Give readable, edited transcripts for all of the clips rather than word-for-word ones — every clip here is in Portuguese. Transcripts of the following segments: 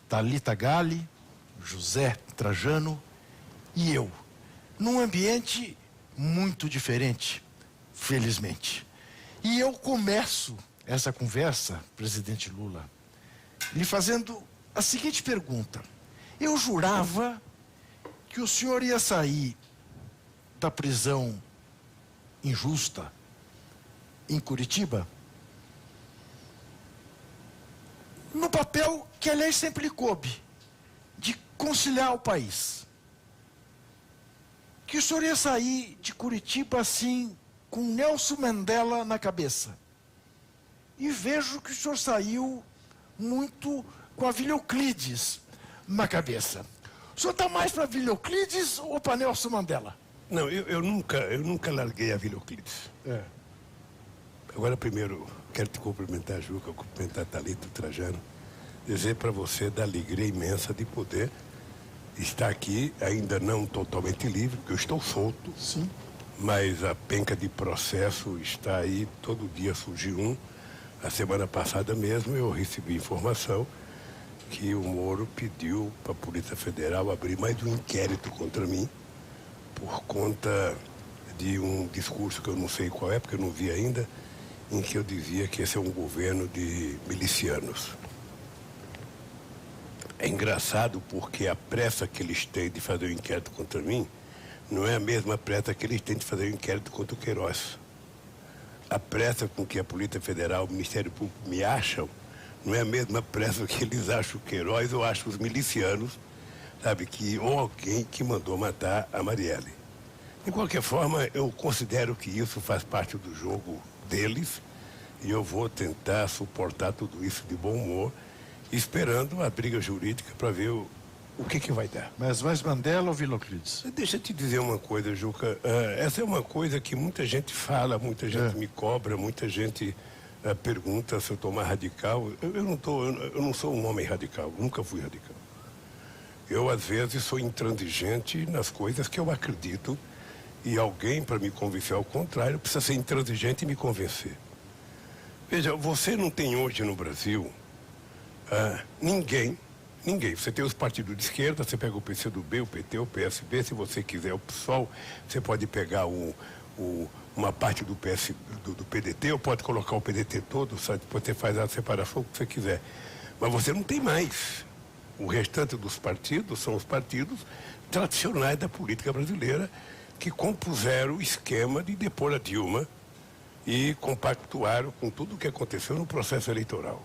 Thalita Galli, José Trajano e eu, num ambiente muito diferente, felizmente. E eu começo essa conversa, presidente Lula, lhe fazendo a seguinte pergunta. Eu jurava que o senhor ia sair da prisão injusta em Curitiba no papel que, aliás, sempre lhe coube, de conciliar o país. Que o senhor ia sair de Curitiba assim, com Nelson Mandela na cabeça. E vejo que o senhor saiu muito com a Vila Euclides na cabeça. O senhor está mais para a Vila Euclides ou para Nelson Mandela? Não, eu nunca larguei a Vila Euclides. Agora, primeiro, quero te cumprimentar, Juca, cumprimentar a Thalita, o Trajano, dizer para você da alegria imensa de poder estar aqui, ainda não totalmente livre, porque eu estou solto. Sim. Mas a penca de processo está aí, todo dia surge um. A semana passada mesmo eu recebi informação que o Moro pediu para a Polícia Federal abrir mais um inquérito contra mim por conta de um discurso que eu não sei qual é, porque eu não vi ainda, em que eu dizia que esse é um governo de milicianos. É engraçado porque a pressa que eles têm de fazer o inquérito contra mim não é a mesma pressa que eles têm de fazer o inquérito contra o Queiroz. A pressa com que a Polícia Federal, o Ministério Público me acham, não é a mesma pressa que eles acham o Queiroz ou acham os milicianos, sabe, ou alguém que mandou matar a Marielle. De qualquer forma, eu considero que isso faz parte do jogo deles e eu vou tentar suportar tudo isso de bom humor, esperando a briga jurídica para ver o que vai dar. Mas mais Mandela ou Vila Euclides? Deixa eu te dizer uma coisa, Juca. Essa é uma coisa que muita gente fala, muita gente me cobra, muita gente pergunta se eu estou mais radical. Eu não sou um homem radical, nunca fui radical. Eu, às vezes, sou intransigente nas coisas que eu acredito e alguém, para me convencer ao contrário, precisa ser intransigente e me convencer. Veja, você não tem hoje no Brasil ninguém. Você tem os partidos de esquerda, você pega o PCdoB, o PT, o PSB, se você quiser o PSOL, você pode pegar uma parte do PDT, ou pode colocar o PDT todo, sabe? Você faz a separação que você quiser. Mas você não tem mais. O restante dos partidos são os partidos tradicionais da política brasileira que compuseram o esquema de depor a Dilma e compactuaram com tudo o que aconteceu no processo eleitoral.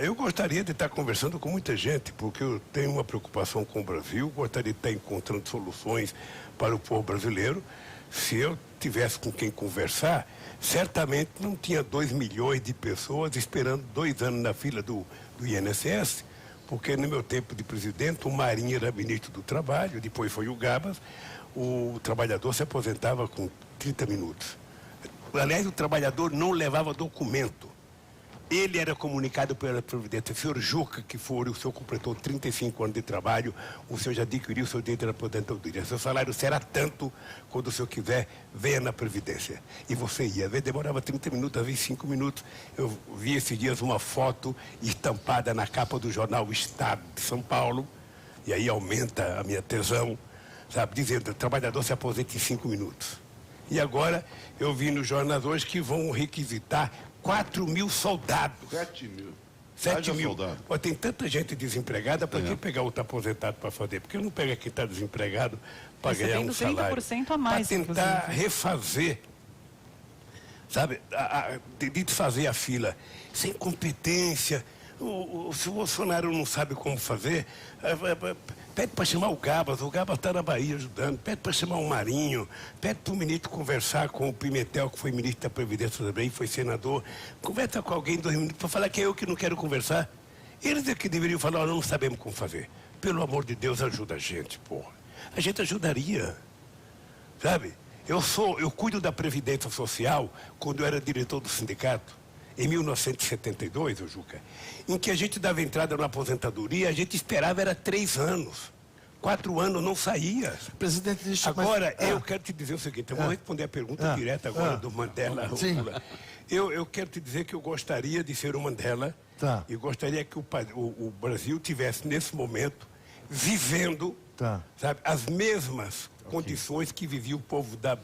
Eu gostaria de estar conversando com muita gente, porque eu tenho uma preocupação com o Brasil, gostaria de estar encontrando soluções para o povo brasileiro. Se eu tivesse com quem conversar, certamente não tinha 2 milhões de pessoas esperando 2 anos na fila do INSS, porque no meu tempo de presidente, o Marinho era ministro do Trabalho, depois foi o Gabas, o trabalhador se aposentava com 30 minutos. Aliás, o trabalhador não levava documento. Ele era comunicado pela Previdência. Senhor Juca, que for, o senhor completou 35 anos de trabalho, o senhor já adquiriu o seu direito de aposentadoria. Seu salário será tanto, quando o senhor quiser, venha na Previdência. E você ia. Às vezes demorava 30 minutos, às vezes 5 minutos. Eu vi esses dias uma foto estampada na capa do jornal O Estado de São Paulo, e aí aumenta a minha tesão, sabe, dizendo, o trabalhador se aposenta em 5 minutos. E agora, eu vi nos jornais hoje que vão requisitar 4 mil soldados. 7 mil. 7 mil. Pô, tem tanta gente desempregada, para quem pegar outro aposentado para fazer? Porque eu não pego quem está desempregado para ganhar um salário. 30% a mais, para tentar refazer, sabe, de desfazer a fila. Sem competência. Se o Bolsonaro não sabe como fazer, pede para chamar o Gabas está na Bahia ajudando, pede para chamar o Marinho, pede para o ministro conversar com o Pimentel, que foi ministro da Previdência também, foi senador, conversa com alguém 2 minutos para falar que é eu que não quero conversar. Eles é que deveriam falar, não sabemos como fazer. Pelo amor de Deus, ajuda a gente, porra. A gente ajudaria, sabe? Eu cuido da Previdência Social quando eu era diretor do sindicato. Em 1972, Juca, em que a gente dava entrada na aposentadoria, a gente esperava era 3 anos. 4 anos não saía. Presidente, deixa agora, eu quero te dizer o seguinte, eu vou responder a pergunta direta agora do Mandela. Sim. Eu quero te dizer que eu gostaria de ser o Mandela Tá. E gostaria que o Brasil tivesse, nesse momento, vivendo, sabe, as mesmas condições que vivia o povo da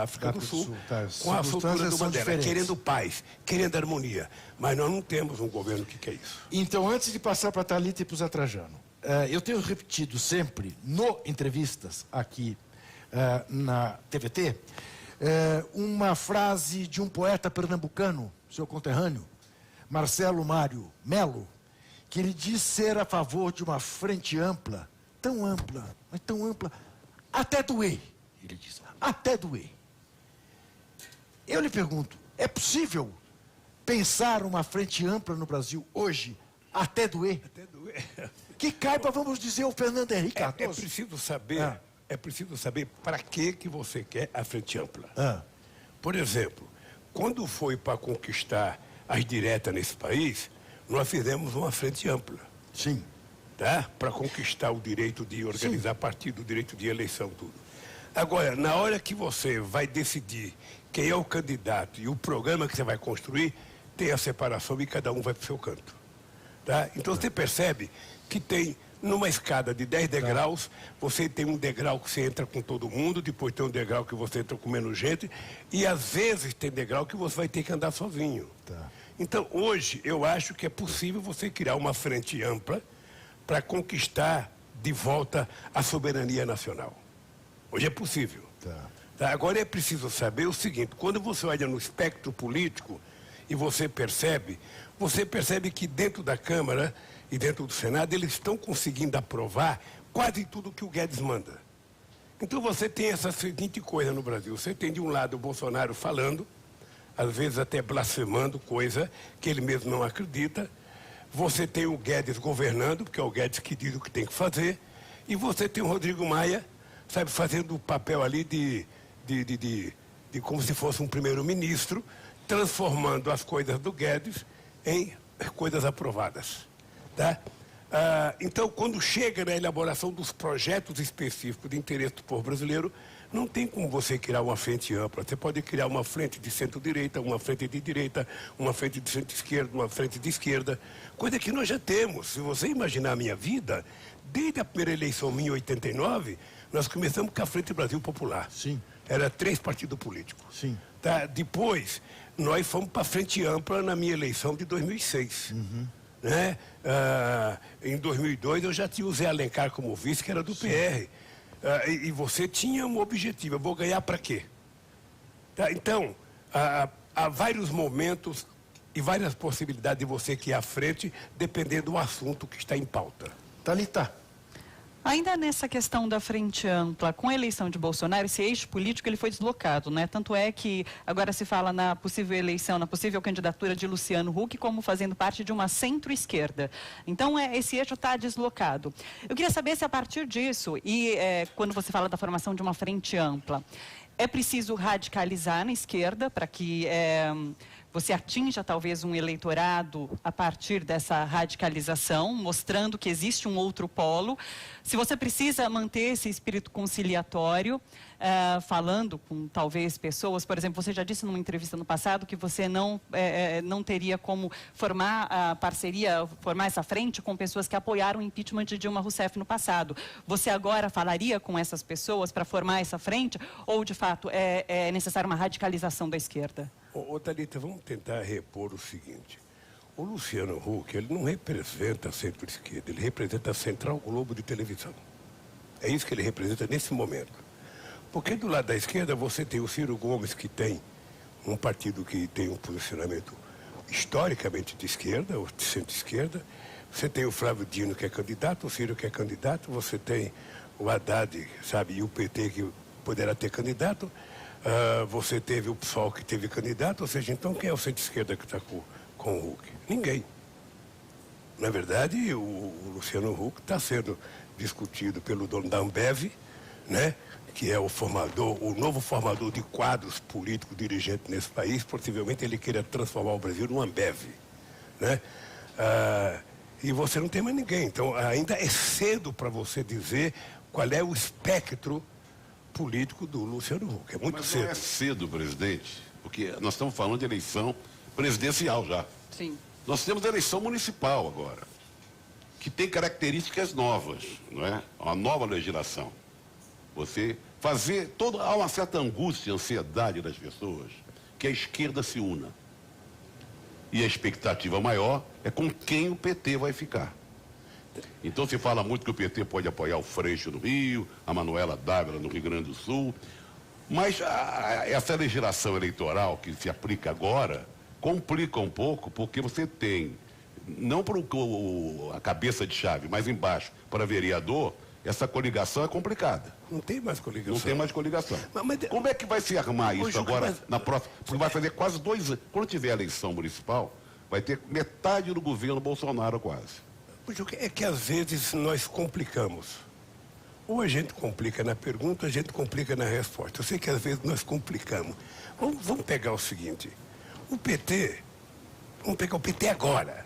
África do Sul, com a soltura do Mandela, querendo paz, querendo harmonia. Mas nós não temos um governo que quer isso. Então, antes de passar para a Thalita e para o Zé Trajano, eu tenho repetido sempre, no entrevistas aqui na TVT, uma frase de um poeta pernambucano, seu conterrâneo, Marcelo Mário Melo, que ele diz ser a favor de uma frente ampla, mas tão ampla, até doer, ele diz, até doer. Eu lhe pergunto, é possível pensar uma frente ampla no Brasil hoje, até doer? Até doer. Que caiba, vamos dizer, o Fernando Henrique Cardoso. É preciso saber para que você quer a frente ampla. Por exemplo, quando foi para conquistar as diretas nesse país, nós fizemos uma frente ampla. Sim. Tá? Para conquistar o direito de organizar partido, o direito de eleição, tudo. Agora, na hora que você vai decidir quem é o candidato e o programa que você vai construir, tem a separação e cada um vai para o seu canto. Tá? Então você percebe que tem, numa escada de 10 degraus, você tem um degrau que você entra com todo mundo, depois tem um degrau que você entra com menos gente, e às vezes tem degrau que você vai ter que andar sozinho. Então, hoje, eu acho que é possível você criar uma frente ampla para conquistar de volta a soberania nacional. Hoje é possível. Tá? Agora é preciso saber o seguinte, quando você olha no espectro político e você percebe que dentro da Câmara e dentro do Senado eles estão conseguindo aprovar quase tudo que o Guedes manda. Então você tem essa seguinte coisa no Brasil, você tem de um lado o Bolsonaro falando, às vezes até blasfemando coisa que ele mesmo não acredita. Você tem o Guedes governando, porque é o Guedes que diz o que tem que fazer, e você tem o Rodrigo Maia, sabe, fazendo o papel ali de como se fosse um primeiro-ministro, transformando as coisas do Guedes em coisas aprovadas. Tá? Então, quando chega na elaboração dos projetos específicos de interesse do povo brasileiro, não tem como você criar uma frente ampla. Você pode criar uma frente de centro-direita, uma frente de direita, uma frente de centro-esquerda, uma frente de esquerda, coisa que nós já temos. Se você imaginar a minha vida, desde a primeira eleição minha, em 89, nós começamos com a Frente Brasil Popular. Sim. Era 3 partidos políticos. Sim. Tá? Depois, nós fomos para a Frente Ampla na minha eleição de 2006. Né? Em 2002, eu já tinha o Zé Alencar como vice, que era do PR. E você tinha um objetivo, eu vou ganhar para quê? Tá? Então, há vários momentos e várias possibilidades de você que ir à frente, dependendo do assunto que está em pauta. Thalita. Ainda nessa questão da frente ampla, com a eleição de Bolsonaro, esse eixo político ele foi deslocado, né? Tanto é que agora se fala na possível eleição, na possível candidatura de Luciano Huck como fazendo parte de uma centro-esquerda. Então, esse eixo está deslocado. Eu queria saber se a partir disso, quando você fala da formação de uma frente ampla, é preciso radicalizar na esquerda para que você atinja talvez um eleitorado a partir dessa radicalização, mostrando que existe um outro polo. Se você precisa manter esse espírito conciliatório, falando com talvez pessoas, por exemplo, você já disse numa entrevista no passado que você não teria como formar a parceria, formar essa frente com pessoas que apoiaram o impeachment de Dilma Rousseff no passado. Você agora falaria com essas pessoas para formar essa frente ou, de fato, é necessária uma radicalização da esquerda? Thalita, vamos tentar repor o seguinte. O Luciano Huck, ele não representa a centro-esquerda, ele representa a Central Globo de televisão. É isso que ele representa nesse momento. Porque do lado da esquerda você tem o Ciro Gomes, que tem um partido que tem um posicionamento historicamente de esquerda, ou de centro-esquerda. Você tem o Flávio Dino, que é candidato, o Ciro, que é candidato. Você tem o Haddad, sabe, e o PT, que poderá ter candidato. Você teve o PSOL, que teve candidato. Ou seja, então quem é o centro-esquerda que está com o Huck? Ninguém. Na verdade, o Luciano Huck está sendo discutido pelo dono da Ambev, né? Que é o novo formador de quadros políticos dirigentes nesse país. Possivelmente ele queira transformar o Brasil numa Ambev, né? E você não tem mais ninguém. Então, ainda é cedo para você dizer qual é o espectro político do Luciano Huck. É muito cedo. Não é cedo, presidente, porque nós estamos falando de eleição presidencial já. Sim. Nós temos a eleição municipal agora, que tem características novas, não é? Uma nova legislação. Você fazer toda... Há uma certa angústia, ansiedade das pessoas, que a esquerda se una. E a expectativa maior é com quem o PT vai ficar. Então se fala muito que o PT pode apoiar o Freixo no Rio, a Manuela Dávila no Rio Grande do Sul, mas essa legislação eleitoral que se aplica agora complica um pouco, porque você tem, não para a cabeça de chave, mas embaixo, para vereador, essa coligação é complicada. Não tem mais coligação. Não tem mais coligação. Como é que vai se arrumar isso agora, na próxima? Porque vai fazer quase 2 anos. Quando tiver a eleição municipal, vai ter metade do governo Bolsonaro quase. É que às vezes nós complicamos. Ou a gente complica na pergunta, ou a gente complica na resposta. Eu sei que às vezes nós complicamos. Vamos pegar o seguinte. O PT, vamos pegar o PT agora.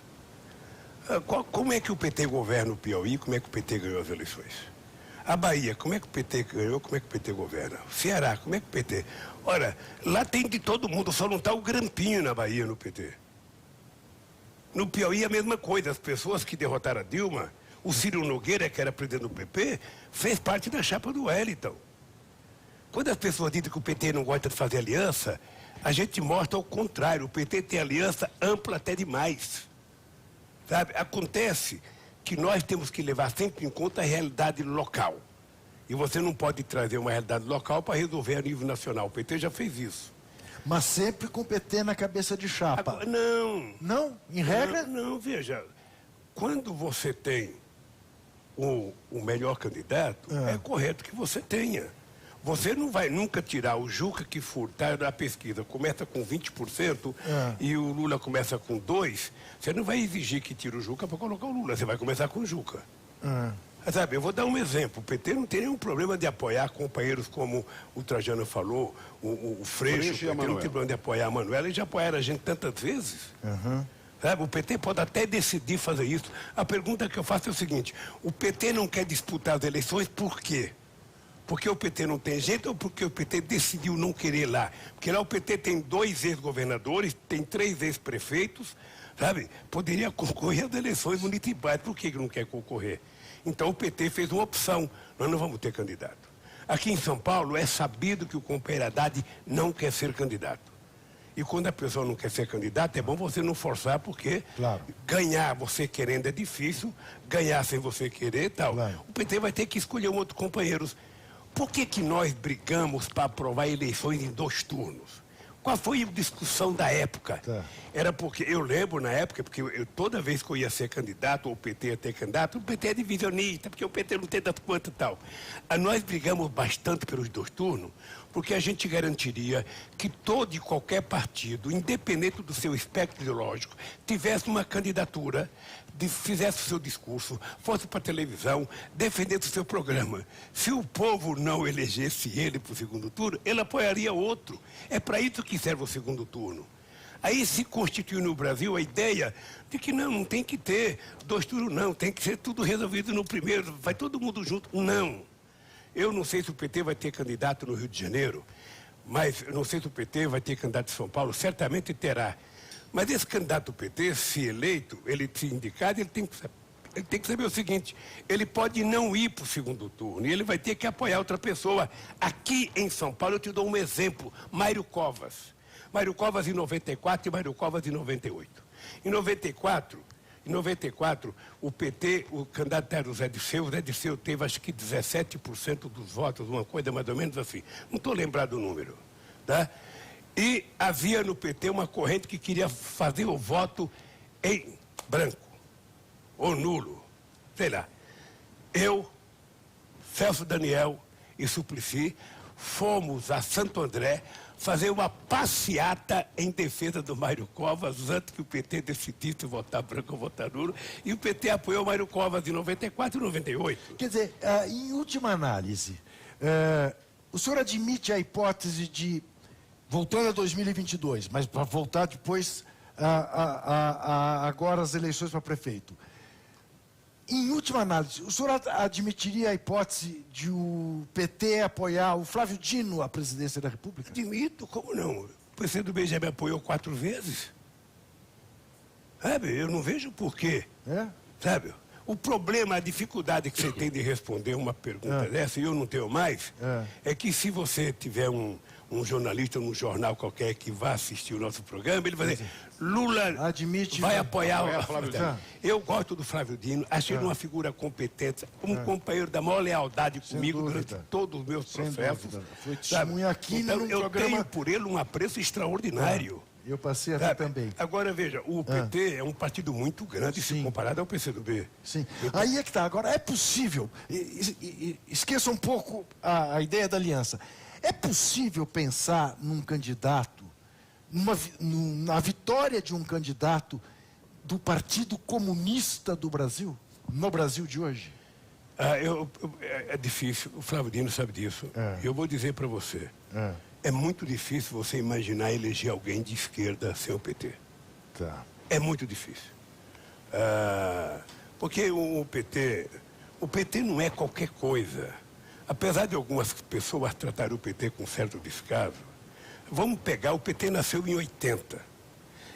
Como é que o PT governa o Piauí? Como é que o PT ganhou as eleições? A Bahia, como é que o PT ganhou? Como é que o PT governa? O Ceará, como é que o PT... Ora, lá tem de todo mundo, só não está o Grampinho na Bahia no PT. No Piauí a mesma coisa, as pessoas que derrotaram a Dilma, o Ciro Nogueira, que era presidente do PP, fez parte da chapa do Wellington. Quando as pessoas dizem que o PT não gosta de fazer aliança, a gente mostra ao contrário, o PT tem aliança ampla até demais. Sabe? Acontece que nós temos que levar sempre em conta a realidade local. E você não pode trazer uma realidade local para resolver a nível nacional. O PT já fez isso. Mas sempre com o PT na cabeça de chapa. Agora, não. Não? Em regra? Não, veja. Quando você tem o melhor candidato, é correto que você tenha. Você não vai nunca tirar o Juca que furtar da pesquisa. Começa com 20% e o Lula começa com 2%. Você não vai exigir que tire o Juca para colocar o Lula. Você vai começar com o Juca. Sabe, eu vou dar um exemplo. O PT não tem nenhum problema de apoiar companheiros como o Trajano falou, o Freixo. O PT não tem problema de apoiar a Manuela. Eles já apoiaram a gente tantas vezes. Sabe, o PT pode até decidir fazer isso. A pergunta que eu faço é o seguinte. O PT não quer disputar as eleições por quê? Porque o PT não tem jeito ou porque o PT decidiu não querer lá? Porque lá o PT tem 2 ex-governadores, tem 3 ex-prefeitos, sabe? Poderia concorrer às eleições municipais. Por que não quer concorrer? Então o PT fez uma opção. Nós não vamos ter candidato. Aqui em São Paulo é sabido que o companheiro Haddad não quer ser candidato. E quando a pessoa não quer ser candidato, é bom você não forçar, porque ganhar você querendo é difícil, ganhar sem você querer e tal. O PT vai ter que escolher um outro companheiro. Por que nós brigamos para aprovar eleições em 2 turnos? Qual foi a discussão da época? Era porque, eu lembro na época, porque toda vez que eu ia ser candidato, ou o PT ia ter candidato, o PT é divisionista, porque o PT não tem das quantas e tal. Nós brigamos bastante pelos 2 turnos, porque a gente garantiria que todo e qualquer partido, independente do seu espectro ideológico, tivesse uma candidatura, fizesse o seu discurso, fosse para a televisão, defendesse o seu programa. Se o povo não elegesse ele para o 2º turno, ele apoiaria outro. É para isso que serve o 2º turno. Aí se constituiu no Brasil a ideia de que não tem que ter 2 turnos, não, tem que ser tudo resolvido no primeiro, vai todo mundo junto. Não. Eu não sei se o PT vai ter candidato no Rio de Janeiro, mas eu não sei se o PT vai ter candidato em São Paulo, certamente terá. Mas esse candidato do PT, se eleito, ele se indicado, ele tem que saber o seguinte, ele pode não ir para o 2º turno, e ele vai ter que apoiar outra pessoa. Aqui em São Paulo, eu te dou um exemplo, Mário Covas. Mário Covas em 94 e Mário Covas em 98. Em 94, o PT, o candidato era o Zé Disseu teve acho que 17% dos votos, uma coisa mais ou menos assim. Não estou lembrado do número, tá? E havia no PT uma corrente que queria fazer o voto em branco, ou nulo, sei lá. Eu, Celso Daniel e Suplicy fomos a Santo André fazer uma passeata em defesa do Mário Covas, antes que o PT decidisse votar branco ou votar nulo, e o PT apoiou o Mário Covas em 94 e 98. Quer dizer, em última análise, o senhor admite a hipótese de, voltando a 2022, mas para voltar depois, agora as eleições para prefeito, em última análise, o senhor admitiria a hipótese de o PT apoiar o Flávio Dino à presidência da República? Admito, como não? O presidente do BG me apoiou 4 vezes. Sabe, eu não vejo por quê. Sabe? O problema, a dificuldade que você tem de responder uma pergunta dessa, e eu não tenho mais, é que se você tiver um jornalista num jornal qualquer que vá assistir o nosso programa, ele vai dizer, Lula vai apoiar o Flávio Dino. Eu gosto do Flávio Dino, achei ele uma figura competente, um companheiro da maior lealdade comigo durante todos os meus processos. Foi testemunha aqui então, no eu programa. tenho por ele um apreço extraordinário. Eu passei a ver também. Agora, veja, o PT é um partido muito grande se comparado ao PCdoB. Sim. Aí é que está. Agora, é possível, esqueça um pouco a ideia da aliança. É possível pensar num candidato, na vitória de um candidato do Partido Comunista do Brasil, no Brasil de hoje? É difícil, o Flávio Dino sabe disso. Eu vou dizer para você. É muito difícil você imaginar eleger alguém de esquerda sem o PT. É muito difícil. Porque o PT não é qualquer coisa. Apesar de algumas pessoas tratarem o PT com certo descaso, vamos pegar, o PT nasceu em 80.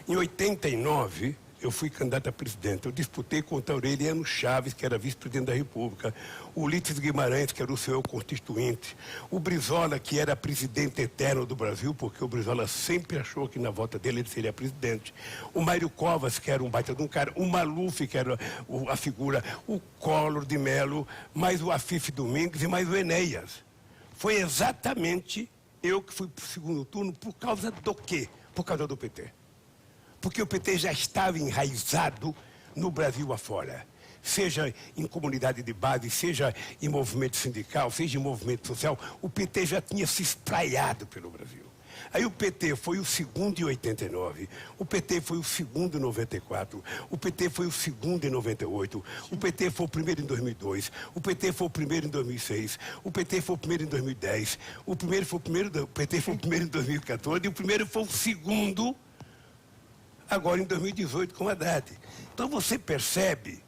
Em 89, eu fui candidato a presidente. Eu disputei contra Aureliano Chaves, que era vice-presidente da República, o Ulisses Guimarães, que era o seu constituinte, o Brizola, que era presidente eterno do Brasil, porque o Brizola sempre achou que na volta dele ele seria presidente, o Mário Covas, que era um baita de um cara, o Maluf, que era a figura, o Collor de Mello, mais o Afif Domingues e mais o Enéas. Foi exatamente eu que fui para o segundo turno por causa do quê? Por causa do PT. Porque o PT já estava enraizado no Brasil afora. Seja em comunidade de base, seja em movimento sindical, seja em movimento social, o PT já tinha se espraiado pelo Brasil. Aí o PT foi o segundo em 89, o PT foi o segundo em 94, o PT foi o segundo em 98, o PT foi o primeiro em 2002, o PT foi o primeiro em 2006, o PT foi o primeiro em 2010, o PT foi o primeiro em 2014 e o primeiro foi o segundo agora em 2018 com a Haddad. Então você percebe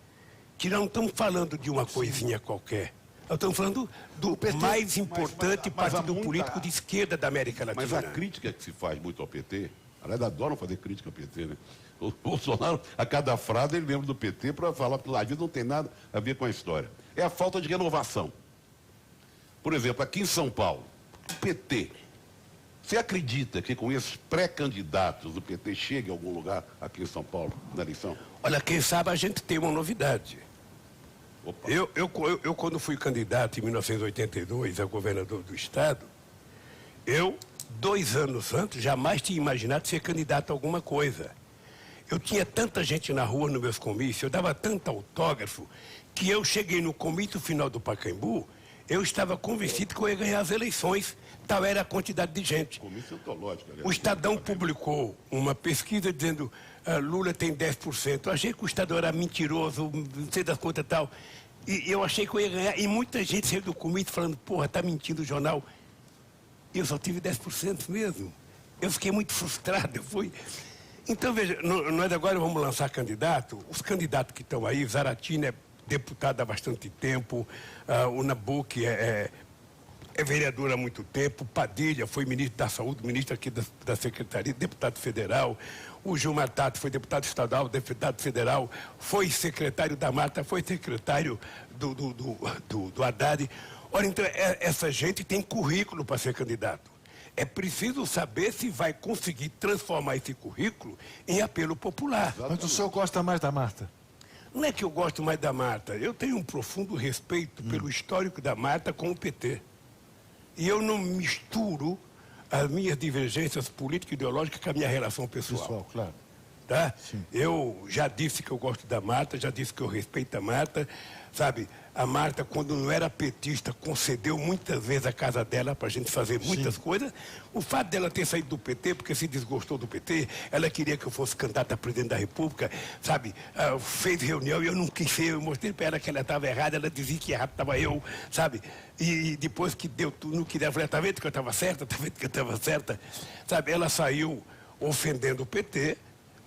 que não estamos falando de uma coisinha qualquer. Nós estamos falando do mais importante partido político de esquerda da América Latina. Mas a crítica que se faz muito ao PT, aliás, adoram fazer crítica ao PT, né? O Bolsonaro, a cada frase, ele lembra do PT para falar que lá não tem nada a ver com a história. É a falta de renovação. Por exemplo, aqui em São Paulo, o PT... Você acredita que com esses pré-candidatos o PT chegue a algum lugar aqui em São Paulo, na eleição? Olha, quem sabe a gente tem uma novidade. Eu quando fui candidato em 1982 a governador do estado, eu, 2 anos antes, jamais tinha imaginado ser candidato a alguma coisa. Eu tinha tanta gente na rua nos meus comícios, eu dava tanto autógrafo, que eu cheguei no comício final do Pacaembu, eu estava convencido que eu ia ganhar as eleições. Tal era a quantidade de gente. O Estadão publicou uma pesquisa dizendo Lula tem 10%. Eu achei que o Estadão era mentiroso, não sei das contas e tal. E eu achei que eu ia ganhar. E muita gente saiu do comício falando, porra, tá mentindo o jornal. E eu só tive 10% mesmo. Eu fiquei muito frustrado. Então, veja, nós agora vamos lançar candidato. Os candidatos que estão aí, Zaratina é deputado há bastante tempo, o Nabuc é vereador há muito tempo, Padilha foi ministro da Saúde, ministro aqui da Secretaria, deputado federal, o Gilmar Tato foi deputado estadual, deputado federal, foi secretário da Mata, foi secretário do Haddad. Ora, então, essa gente tem currículo para ser candidato. É preciso saber se vai conseguir transformar esse currículo em apelo popular. Mas o senhor gosta mais da Marta? Não é que eu gosto mais da Marta, eu tenho um profundo respeito pelo histórico da Marta com o PT. E eu não misturo as minhas divergências políticas e ideológicas com a minha relação pessoal. Claro. Tá? Eu já disse que eu gosto da Marta, já disse que eu respeito a Marta. Sabe, a Marta, quando não era petista, concedeu muitas vezes a casa dela para a gente fazer muitas coisas. O fato dela ter saído do PT, porque se desgostou do PT, ela queria que eu fosse candidata a presidente da República, sabe, fez reunião e eu não quis ser, eu mostrei para ela que ela estava errada, ela dizia que errado estava eu, sabe, e depois que deu tudo, não queria, eu falei, tá vendo que eu estava certa, tá vendo que eu estava certa, sabe, ela saiu ofendendo o PT.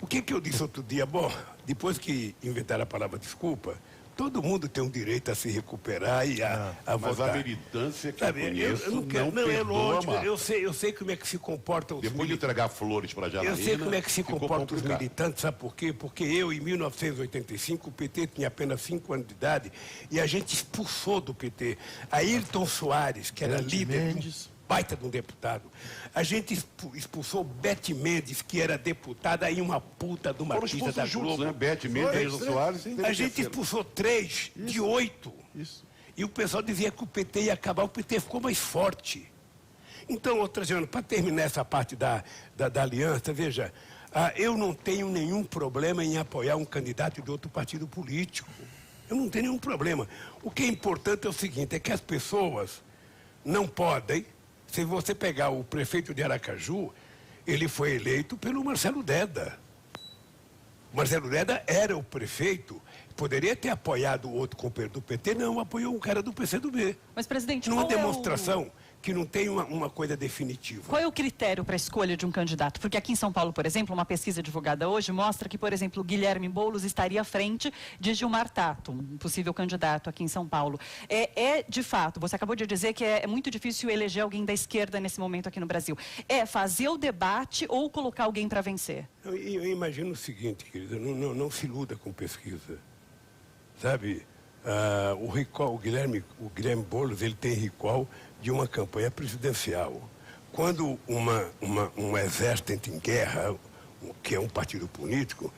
O que eu disse outro dia? Bom, depois que inventaram a palavra desculpa, todo mundo tem um direito a se recuperar e a Mas votar. a militância que Sabe, eu conheço eu não quero, não, é perdoa, lógico, Marcos. eu sei como é que se comportam os Depois de entregar flores para Janaína, Eu sei como é que se ficou comportam os complicado. militantes, sabe por quê? Porque eu, em 1985, o PT tinha apenas 5 anos de idade e a gente expulsou do PT Ayrton Soares, que era Bete líder, Mendes. baita de um deputado. A gente expulsou Bete Mendes, que era deputada e uma puta de uma Foram artista da expulsos juntos, Globo. né? Bete Mendes, Ayrton Soares. teve A gente terceiro. expulsou 3 de 8. Isso. E o pessoal dizia que o PT ia acabar, o PT ficou mais forte. Então, outra Trajano, para terminar essa parte da aliança, veja, eu não tenho nenhum problema em apoiar um candidato de outro partido político. Eu não tenho nenhum problema. O que é importante é o seguinte, é que as pessoas não podem, se você pegar o prefeito de Aracaju, ele foi eleito pelo Marcelo Deda. Marcelo Deda era o prefeito, poderia ter apoiado o outro companheiro do PT, não, apoiou um cara do PCdoB. Mas, presidente, Numa qual é o- demonstração que não tem uma coisa definitiva. Qual é o critério para a escolha de um candidato? Porque aqui em São Paulo, por exemplo, uma pesquisa divulgada hoje mostra que, por exemplo, o Guilherme Boulos estaria à frente de Gilmar Tato, um possível candidato aqui em São Paulo. De fato, você acabou de dizer que é muito difícil eleger alguém da esquerda nesse momento aqui no Brasil. É fazer o debate ou colocar alguém para vencer? Eu imagino o seguinte, querida, não se iluda com pesquisa. Sabe, o Guilherme Boulos, ele tem recall de uma campanha presidencial. Quando um exército entra em guerra, que é um partido político,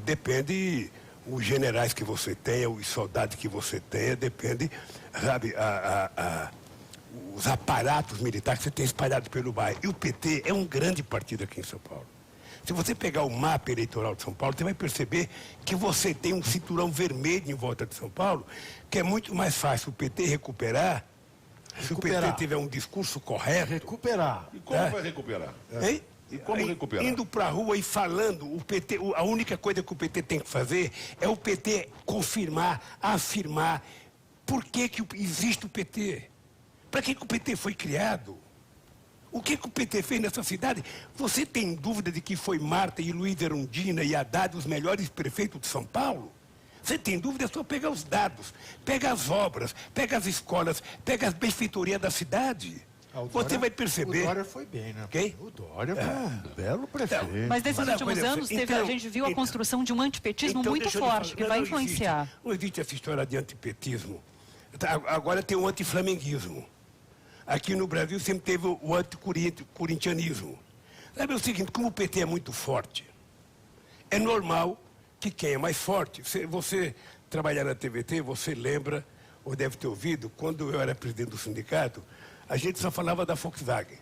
depende os generais que você tenha, os soldados que você tenha, depende, sabe, os aparatos militares que você tem espalhados pelo bairro. E o PT é um grande partido aqui em São Paulo. Se você pegar o mapa eleitoral de São Paulo, você vai perceber que você tem um cinturão vermelho em volta de São Paulo, que é muito mais fácil o PT recuperar, se o PT tiver um discurso correto. Recuperar. E como vai recuperar? Hein? E como recuperar? Indo para a rua e falando, o PT, a única coisa que o PT tem que fazer é o PT confirmar, afirmar por que existe o PT. Para que o PT foi criado? O que o PT fez nessa cidade? Você tem dúvida de que foi Marta e Luiz Erundina e Haddad os melhores prefeitos de São Paulo? Você tem dúvida, é só pegar os dados, pega as obras, pega as escolas, pega as benfeitorias da cidade. Você vai perceber... O Dória foi bem, né? Quem? O Dória foi um belo prefeito. Mas nesses Mas, últimos olha, anos, então, a gente viu a construção de um antipetismo então, muito deixa eu lhe forte, falar, que vai não influenciar. Não existe essa história de antipetismo. Agora tem o antiflamenguismo. Aqui no Brasil sempre teve o anticorintianismo. Sabe o seguinte, como o PT é muito forte, é normal que quem é mais forte, você trabalhar na TVT, você lembra, ou deve ter ouvido, quando eu era presidente do sindicato, a gente só falava da Volkswagen.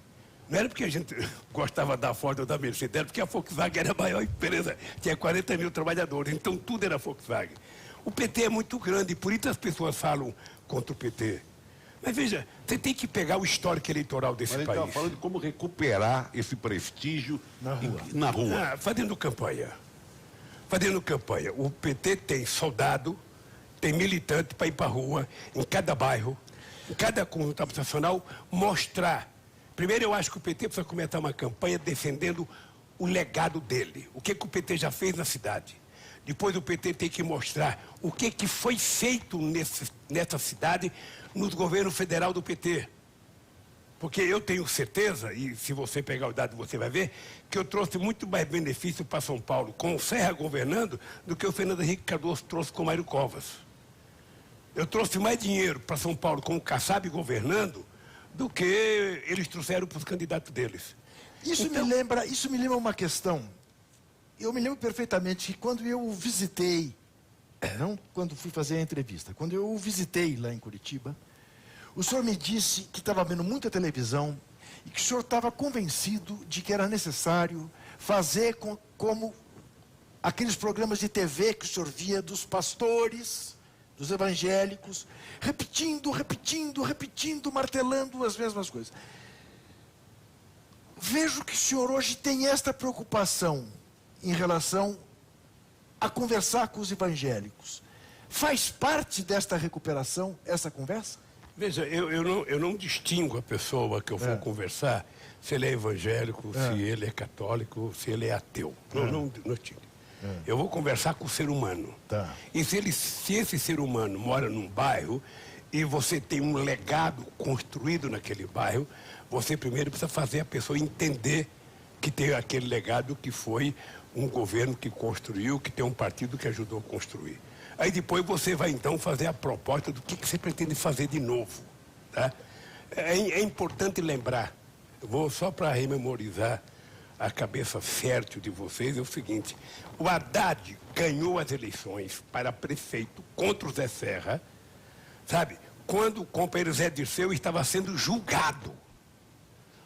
Não era porque a gente gostava da Ford ou da Mercedes, era porque a Volkswagen era a maior empresa, tinha 40 mil trabalhadores, então tudo era Volkswagen. O PT é muito grande, por isso as pessoas falam contra o PT. Mas veja, você tem que pegar o histórico eleitoral desse Mas ele país. estava falando de como recuperar esse prestígio na rua. Fazendo campanha. Fazendo campanha. O PT tem soldado, tem militante para ir para a rua, em cada bairro, em cada conjunto habitacional, mostrar. Primeiro, eu acho que o PT precisa começar uma campanha defendendo o legado dele. O que o PT já fez na cidade. Depois o PT tem que mostrar o que foi feito nessa cidade nos governos federal do PT. Porque eu tenho certeza, e se você pegar o dado você vai ver, que eu trouxe muito mais benefício para São Paulo com o Serra governando do que o Fernando Henrique Cardoso trouxe com o Mário Covas. Eu trouxe mais dinheiro para São Paulo com o Kassab governando do que eles trouxeram para os candidatos deles. Isso me lembra uma questão. Eu me lembro perfeitamente que quando eu o visitei, não quando fui fazer a entrevista, quando eu o visitei lá em Curitiba, o senhor me disse que estava vendo muita televisão e que o senhor estava convencido de que era necessário fazer como aqueles programas de TV que o senhor via dos pastores, dos evangélicos, repetindo, martelando as mesmas coisas. Vejo que o senhor hoje tem esta preocupação em relação a conversar com os evangélicos. Faz parte desta recuperação essa conversa? Veja, eu não distingo a pessoa que eu for conversar, se ele é evangélico, se ele é católico, se ele é ateu. Não distingo. Eu vou conversar com o ser humano. Tá. E se esse ser humano mora num bairro e você tem um legado construído naquele bairro, você primeiro precisa fazer a pessoa entender que tem aquele legado que foi um governo que construiu, que tem um partido que ajudou a construir. Aí depois você vai então fazer a proposta do que você pretende fazer de novo. Tá? É importante lembrar, eu vou só para rememorizar a cabeça fértil de vocês, é o seguinte: o Haddad ganhou as eleições para prefeito contra o Zé Serra, sabe? Quando o companheiro Zé Dirceu estava sendo julgado.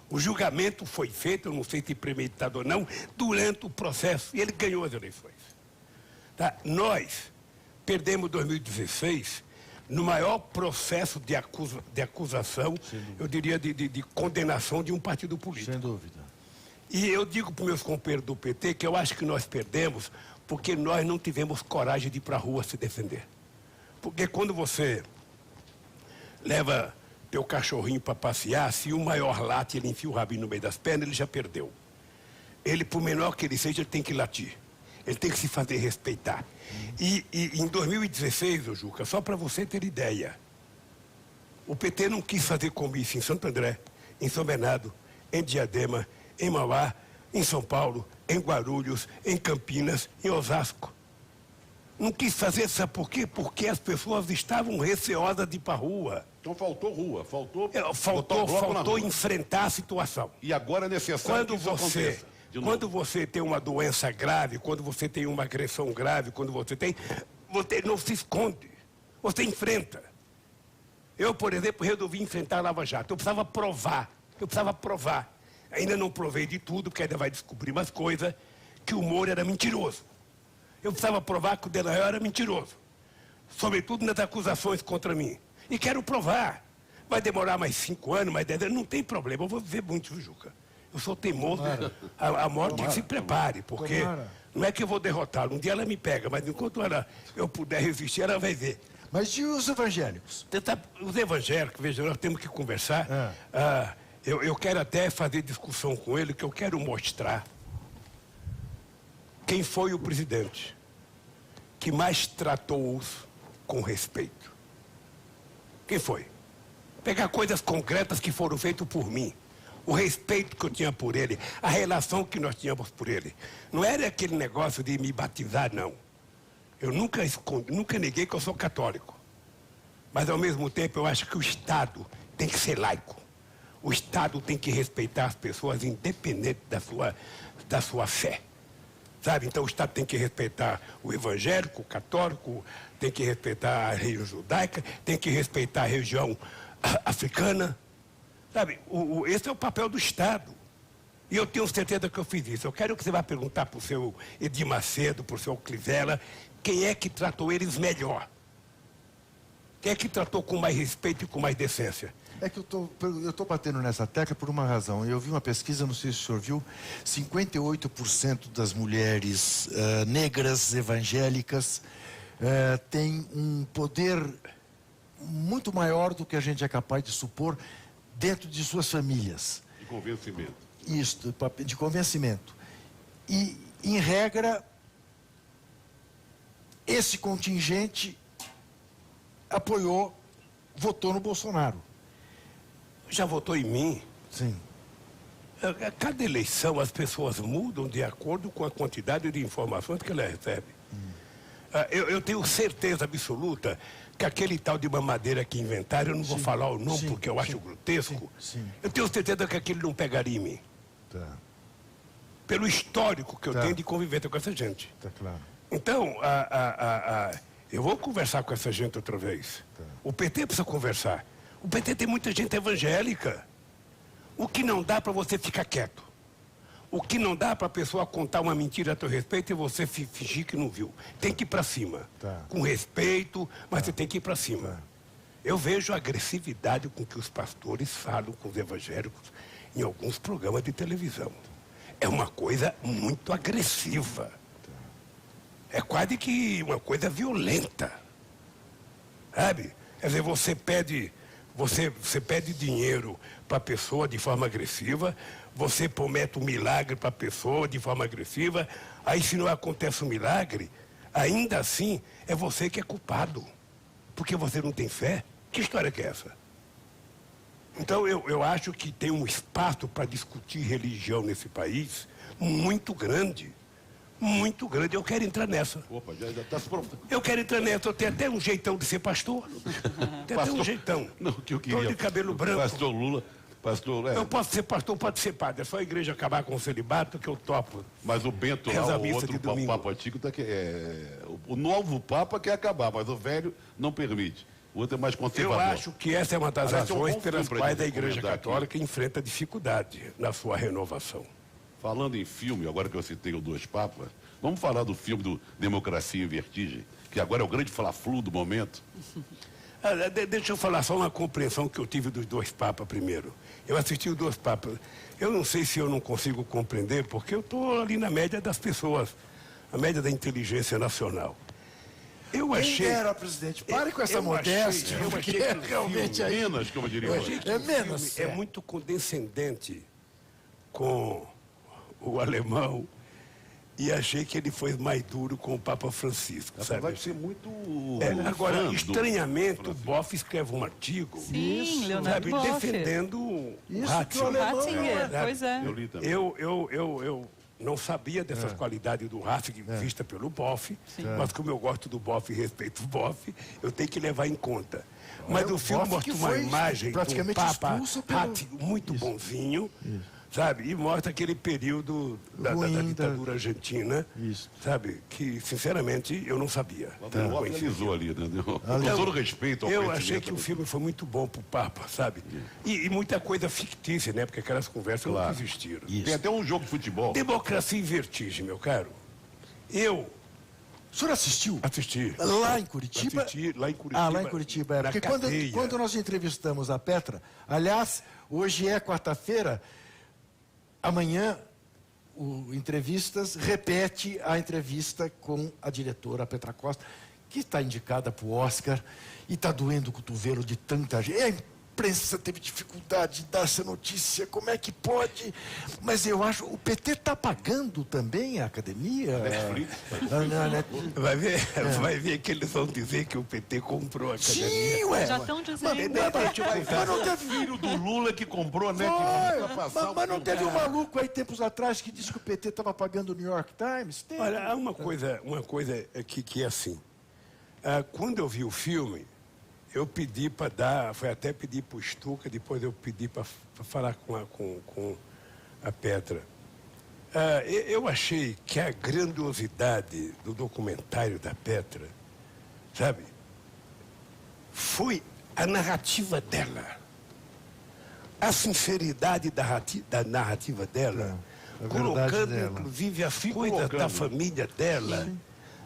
O julgamento foi feito, eu não sei se premeditado ou não, durante o processo, e ele ganhou as eleições. Tá? Nós perdemos 2016 no maior processo de acusação, eu diria, de condenação de um partido político. Sem dúvida. E eu digo para os meus companheiros do PT que eu acho que nós perdemos porque nós não tivemos coragem de ir para a rua se defender. Porque quando você leva teu cachorrinho para passear, se o maior late, ele enfia o rabinho no meio das pernas, ele já perdeu. Ele, por menor que ele seja, ele tem que latir. Ele tem que se fazer respeitar. E em 2016, ô Juca, só para você ter ideia, o PT não quis fazer comício em Santo André, em São Bernardo, em Diadema, em Mauá, em São Paulo, em Guarulhos, em Campinas, em Osasco. Não quis fazer, sabe por quê? Porque as pessoas estavam receosas de ir para a rua. Então faltou rua, faltou Faltou enfrentar a situação. E agora é necessário que isso aconteça. Quando você tem uma doença grave, quando você tem uma agressão grave, quando você não se esconde, você enfrenta. Eu, por exemplo, resolvi enfrentar a Lava Jato. Eu precisava provar. Ainda não provei de tudo, porque ainda vai descobrir mais coisas, que o Moro era mentiroso. Eu precisava provar que o Delanhol era mentiroso. Sobretudo nas acusações contra mim. E quero provar. Vai demorar mais 5 anos, mais 10 anos, não tem problema. Eu vou viver muito, Juca. Eu sou teimoso. A morte se prepare, porque não é que eu vou derrotá-la. Um dia ela me pega, mas enquanto eu puder resistir, ela vai ver. Mas e os evangélicos? Os evangélicos, veja, nós temos que conversar. Eu quero até fazer discussão com ele, que eu quero mostrar quem foi o presidente que mais tratou-os com respeito. Quem foi? Pegar coisas concretas que foram feitas por mim. O respeito que eu tinha por ele, a relação que nós tínhamos por ele. Não era aquele negócio de me batizar, não. Eu nunca neguei que eu sou católico. Mas, ao mesmo tempo, eu acho que o Estado tem que ser laico. O Estado tem que respeitar as pessoas, independente da sua fé. Sabe? Então, o Estado tem que respeitar o evangélico, o católico, tem que respeitar a religião judaica, tem que respeitar a região africana. Sabe? Esse é o papel do Estado. E eu tenho certeza que eu fiz isso. Eu quero que você vá perguntar para o seu Edir Macedo, para o seu Clivella, quem é que tratou eles melhor? Quem é que tratou com mais respeito e com mais decência? É que eu estou batendo nessa tecla por uma razão. Eu vi uma pesquisa, não sei se o senhor viu, 58% das mulheres negras evangélicas têm um poder muito maior do que a gente é capaz de supor dentro de suas famílias. De convencimento. Isso, de convencimento. E, em regra, esse contingente votou no Bolsonaro. Já votou em mim? Sim. Cada eleição as pessoas mudam de acordo com a quantidade de informações que elas recebem. Eu tenho certeza absoluta que aquele tal de mamadeira que inventaram, eu não vou falar o nome porque eu acho grotesco. Eu tenho certeza que aquele não pegaria em mim. Tá. Pelo histórico que eu tenho de convivência com essa gente. Tá claro. Então, eu vou conversar com essa gente outra vez. Tá. O PT precisa conversar. O PT tem muita gente evangélica. O que não dá para você ficar quieto. O que não dá para a pessoa contar uma mentira a teu respeito e você fingir que não viu. Tem que ir para cima. Tá. Com respeito, mas você tem que ir para cima. Tá. Eu vejo a agressividade com que os pastores falam com os evangélicos em alguns programas de televisão. É uma coisa muito agressiva. É quase que uma coisa violenta. Sabe? Quer dizer, você pede Você pede dinheiro para a pessoa de forma agressiva, você promete um milagre para a pessoa de forma agressiva, aí se não acontece um milagre, ainda assim é você que é culpado, porque você não tem fé. Que história que é essa? Então eu acho que tem um espaço para discutir religião nesse país muito grande. Muito grande. Eu quero entrar nessa. Opa, já está se pronto. Eu quero entrar nessa. Eu tenho até um jeitão de ser pastor. Tem até um jeitão. Não, que eu queria. Tô de cabelo branco. Pastor Lula. Pastor, Eu posso ser pastor, pode ser padre. É só a igreja acabar com o celibato que eu topo. Mas o Bento Reza lá, a o missa outro de domingo. Papa antigo, o novo Papa quer acabar, mas o velho não permite. O outro é mais Eu conservador. acho que essa é uma das Aliás, é um razões bom pelas filme pra quais a gente igreja recomendar católica enfrenta dificuldade na sua renovação. Falando em filme, agora que eu citei os dois papas, vamos falar do filme do Democracia em Vertigem, que agora é o grande fla-flu do momento. Deixa eu falar só uma compreensão que eu tive dos dois papas primeiro. Eu assisti os dois papas. Eu não sei se eu não consigo compreender, porque eu estou ali na média das pessoas, a média da inteligência nacional. Eu achei... Quem era, presidente? Pare com essa modéstia. Eu achei que o realmente filme, aí... Menos, como eu diria. eu achei que É o menos, filme é muito condescendente com o alemão e achei que ele foi mais duro com o Papa Francisco, sabe? Vai ser muito... Agora, fã do estranhamente, o Francisco. Boff escreve um artigo, Sim, Leonardo sabe, Boff. defendendo o Isso que o Ratzinger. alemão Ratzinger, Sabe? pois é. Eu li também. Eu não sabia dessas qualidades do Ratzinger vista pelo Boff, mas como eu gosto do Boff e respeito o Boff, eu tenho que levar em conta. Mas o filme Boff que mostra uma foi imagem de um praticamente Papa expulso pelo- Ratzinger muito bonzinho, sabe? E mostra aquele período da Ruim da- ditadura argentina, Isso. sabe? Que, sinceramente, eu não sabia. O Boff analisou ali, né? Com todo respeito ao Eu conhecimento. achei que o filme foi muito bom pro Papa, sabe? E muita coisa fictícia, né? Porque aquelas conversas não existiram. Tem até um jogo de futebol. Democracia em Vertigem, meu caro. Eu O senhor assistiu? assisti. Lá em Curitiba? Assisti lá em Curitiba. Ah, lá em Curitiba. É. na Porque cadeia. quando nós entrevistamos a Petra, aliás, hoje é quarta-feira, amanhã o Entrevistas repete a entrevista com a diretora Petra Costa, que está indicada para o Oscar e está doendo o cotovelo de tanta gente. A imprensa teve dificuldade de dar essa notícia, como é que pode? Mas eu acho, o PT está pagando também a academia? Netflix. Vai ver que eles vão dizer que o PT comprou a academia. Sim, ué. Já estão dizendo. Mas não teve Filho do Lula que comprou a Foi, Netflix pra passar mas não teve um maluco aí tempos atrás que disse que o PT estava pagando o New York Times? Teve. Olha, há uma coisa que é assim. Quando eu vi o filme, eu pedi para dar, foi até pedir para o Stuka, depois eu pedi para falar com a Petra. Eu achei que a grandiosidade do documentário da Petra, sabe, foi a narrativa dela. A sinceridade da narrativa dela, a verdade colocando, dela. inclusive, as coisas da família dela,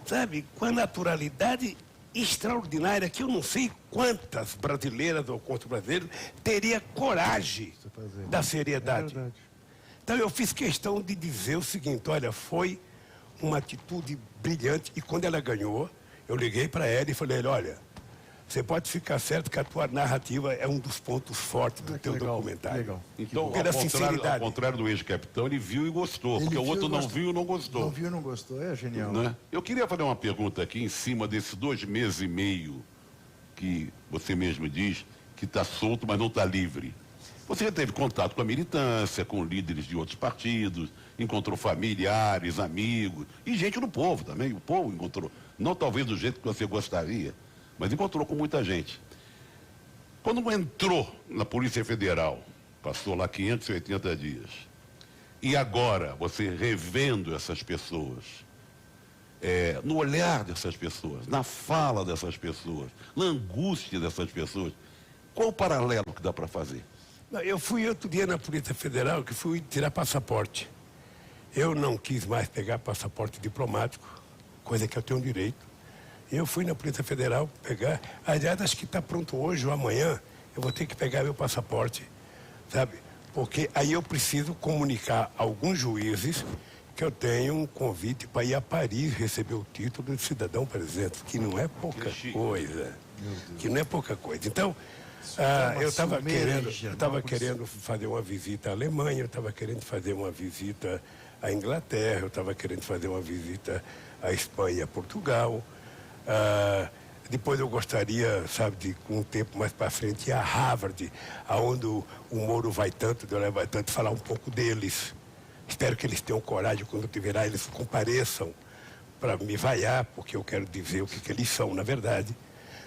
sabe, com a naturalidade extraordinária que eu não sei quantas brasileiras ou quantos brasileiros teria coragem da seriedade. É verdade. Então eu fiz questão de dizer o seguinte, olha, foi uma atitude brilhante e quando ela ganhou, eu liguei para ela e falei, olha, você pode ficar certo que a tua narrativa é um dos pontos fortes do teu legal, documentário. legal. Então, Pela ao sinceridade. contrário do ex-capitão, ele viu e gostou, porque Ele o viu outro e não gostou. viu e não gostou. Não viu, não gostou. É genial. Né? Eu queria fazer uma pergunta aqui em cima desses 2 meses e meio que você mesmo diz que está solto, mas não está livre. Você já teve contato com a militância, com líderes de outros partidos, encontrou familiares, amigos e gente do povo também. O povo encontrou, não talvez do jeito que você gostaria, mas encontrou com muita gente. Quando entrou na Polícia Federal, passou lá 580 dias, e agora você revendo essas pessoas, no olhar dessas pessoas, na fala dessas pessoas, na angústia dessas pessoas, qual o paralelo que dá para fazer? Eu fui outro dia na Polícia Federal que fui tirar passaporte. Eu não quis mais pegar passaporte diplomático, coisa que eu tenho direito. Eu fui na Polícia Federal pegar, aliás, acho que está pronto hoje ou amanhã, eu vou ter que pegar meu passaporte, sabe? Porque aí eu preciso comunicar a alguns juízes que eu tenho um convite para ir a Paris receber o título de cidadão presente, que não é pouca coisa. Que não é pouca coisa. Então, eu estava querendo fazer uma visita à Alemanha, eu estava querendo fazer uma visita à Inglaterra, eu estava querendo fazer uma visita à Espanha e a Portugal. Depois eu gostaria, sabe, de com um tempo mais para frente, ir a Harvard, aonde o Moro vai tanto, Deolé vai tanto, falar um pouco deles. Espero que eles tenham coragem, quando eu estiver lá, eles compareçam para me vaiar, porque eu quero dizer o que eles são, na verdade.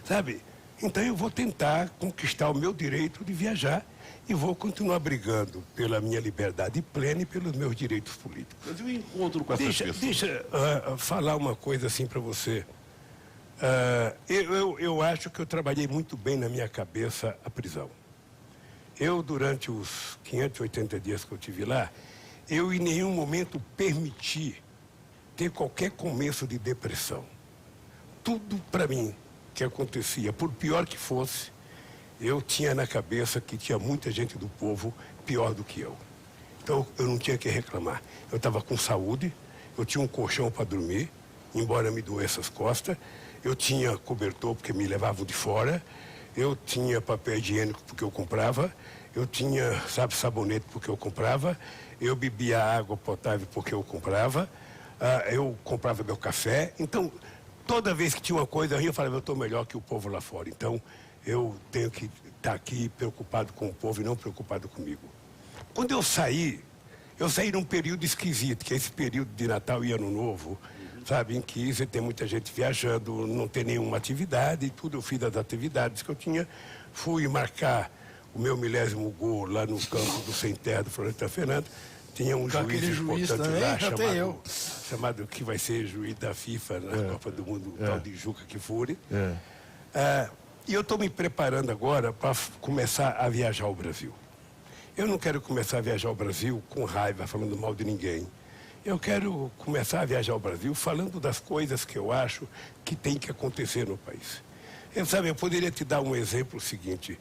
Sabe? Então eu vou tentar conquistar o meu direito de viajar e vou continuar brigando pela minha liberdade plena e pelos meus direitos políticos. Mas eu encontro com essas pessoas. Deixa falar uma coisa assim para você. Eu acho que eu trabalhei muito bem na minha cabeça a prisão. Eu, durante os 580 dias que eu tive lá, eu em nenhum momento permiti ter qualquer começo de depressão. Tudo para mim que acontecia, por pior que fosse, eu tinha na cabeça que tinha muita gente do povo pior do que eu. Então eu não tinha que reclamar. Eu estava com saúde, eu tinha um colchão para dormir, embora me doesse as costas, eu tinha cobertor porque me levavam de fora, eu tinha papel higiênico porque eu comprava, eu tinha, sabe, sabonete porque eu comprava, eu bebia água potável porque eu comprava, eu comprava meu café. Então, toda vez que tinha uma coisa ruim, eu falava, eu estou melhor que o povo lá fora. Então, eu tenho que estar aqui preocupado com o povo e não preocupado comigo. Quando eu saí num período esquisito, que é esse período de Natal e Ano Novo, sabe, em que você tem muita gente viajando, não tem nenhuma atividade e tudo. Eu fiz as atividades que eu tinha, fui marcar o meu 1000º gol lá no campo do Sem Terra do Floresta Fernando. Tinha um juiz importante também, lá, chamado que vai ser juiz da FIFA na Copa do Mundo, o tal de Juca Kfouri. E eu estou me preparando agora para começar a viajar ao Brasil. Eu não quero começar a viajar ao Brasil com raiva, falando mal de ninguém. Eu quero começar a viajar ao Brasil falando das coisas que eu acho que tem que acontecer no país. Eu poderia te dar um exemplo seguinte.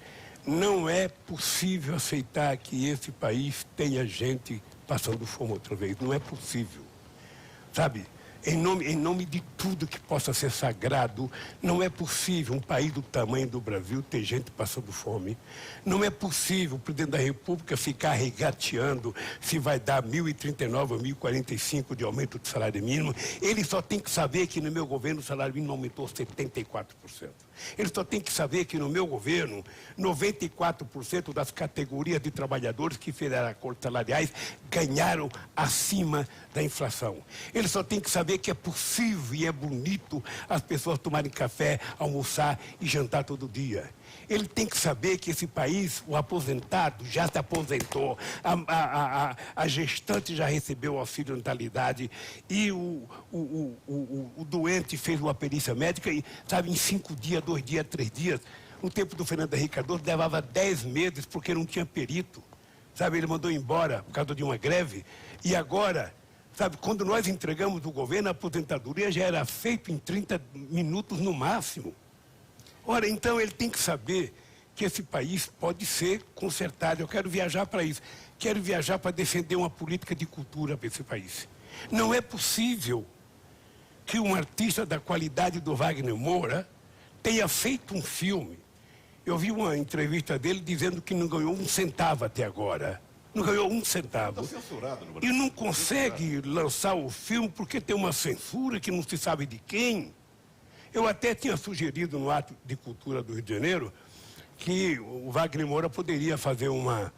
Não é possível aceitar que esse país tenha gente passando fome outra vez. Não é possível. Sabe? Em nome de tudo que possa ser sagrado, não é possível um país do tamanho do Brasil ter gente passando fome. Não é possível o presidente da República ficar regateando se vai dar 1.039 ou 1.045 de aumento do salário mínimo. Ele só tem que saber que no meu governo o salário mínimo aumentou 74%. Ele só tem que saber que no meu governo, 94% das categorias de trabalhadores que fizeram acordos salariais ganharam acima da inflação. Ele só tem que saber que é possível e é bonito as pessoas tomarem café, almoçar e jantar todo dia. Ele tem que saber que esse país, o aposentado já se aposentou, a gestante já recebeu o auxílio natalidade e o doente fez uma perícia médica e, sabe, em 5 dias, 2 dias, 3 dias, no tempo do Fernando Henrique Cardoso levava 10 meses porque não tinha perito. Sabe, ele mandou embora por causa de uma greve e agora, sabe, quando nós entregamos o governo, a aposentadoria já era feita em 30 minutos no máximo. Ora, então ele tem que saber que esse país pode ser consertado. Eu quero viajar para isso. Quero viajar para defender uma política de cultura para esse país. Não é possível que um artista da qualidade do Wagner Moura tenha feito um filme. Eu vi uma entrevista dele dizendo que não ganhou 1 centavo até agora. Não ganhou 1 centavo. Está censurado no Brasil. E não consegue lançar o filme porque tem uma censura que não se sabe de quem. Eu até tinha sugerido no Ato de Cultura do Rio de Janeiro que o Wagner Moura poderia fazer uma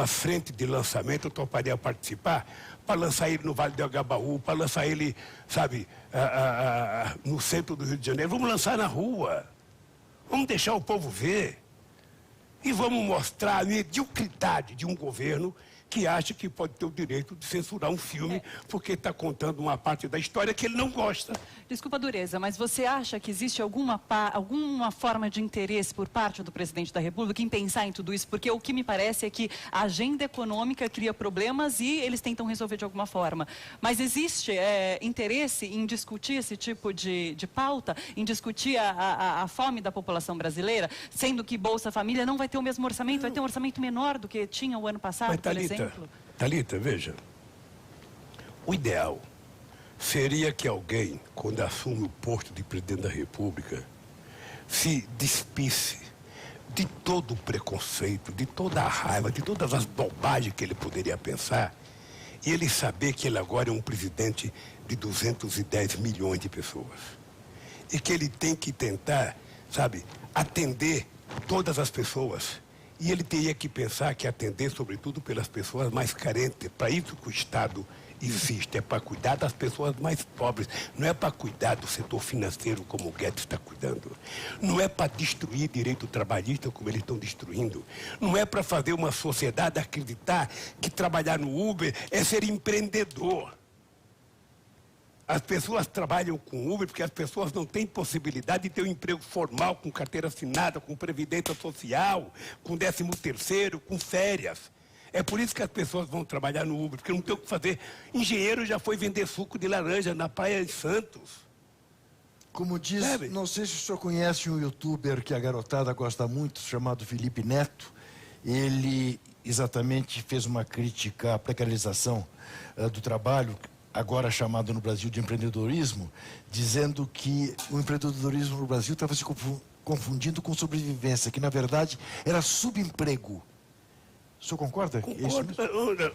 frente de lançamento, eu toparia participar, para lançar ele no Vale do Agabaú, para lançar ele, sabe, no centro do Rio de Janeiro. Vamos lançar na rua. Vamos deixar o povo ver. E vamos mostrar a mediocridade de um governo que acha que pode ter o direito de censurar um filme porque está contando uma parte da história que ele não gosta. Desculpa a dureza, mas você acha que existe alguma forma de interesse por parte do presidente da República em pensar em tudo isso? Porque o que me parece é que a agenda econômica cria problemas e eles tentam resolver de alguma forma. Mas existe interesse em discutir esse tipo de pauta, em discutir a fome da população brasileira, sendo que Bolsa Família não vai ter o mesmo orçamento, vai ter um orçamento menor do que tinha o ano passado, por exemplo? Thalita, veja, O ideal seria que alguém, quando assume o posto de presidente da República, se despisse de todo o preconceito, de toda a raiva, de todas as bobagens que ele poderia pensar, e ele saber que ele agora é um presidente de 210 milhões de pessoas. E que ele tem que tentar, sabe, atender todas as pessoas. E ele teria que pensar que atender, sobretudo, pelas pessoas mais carentes. Para isso que o Estado existe, é para cuidar das pessoas mais pobres. Não é para cuidar do setor financeiro, como o Guedes está cuidando. Não é para destruir direito trabalhista, como eles estão destruindo. Não é para fazer uma sociedade acreditar que trabalhar no Uber é ser empreendedor. As pessoas trabalham com Uber porque as pessoas não têm possibilidade de ter um emprego formal, com carteira assinada, com previdência social, com 13º, com férias. É por isso que as pessoas vão trabalhar no Uber, porque não tem o que fazer. Engenheiro já foi vender suco de laranja na Praia de Santos. Como diz, não sei se o senhor conhece um youtuber que a garotada gosta muito, chamado Felipe Neto. Ele exatamente fez uma crítica à precarização do trabalho, agora chamado no Brasil de empreendedorismo, dizendo que o empreendedorismo no Brasil estava se confundindo com sobrevivência, que na verdade era subemprego. O senhor concorda? Concordo.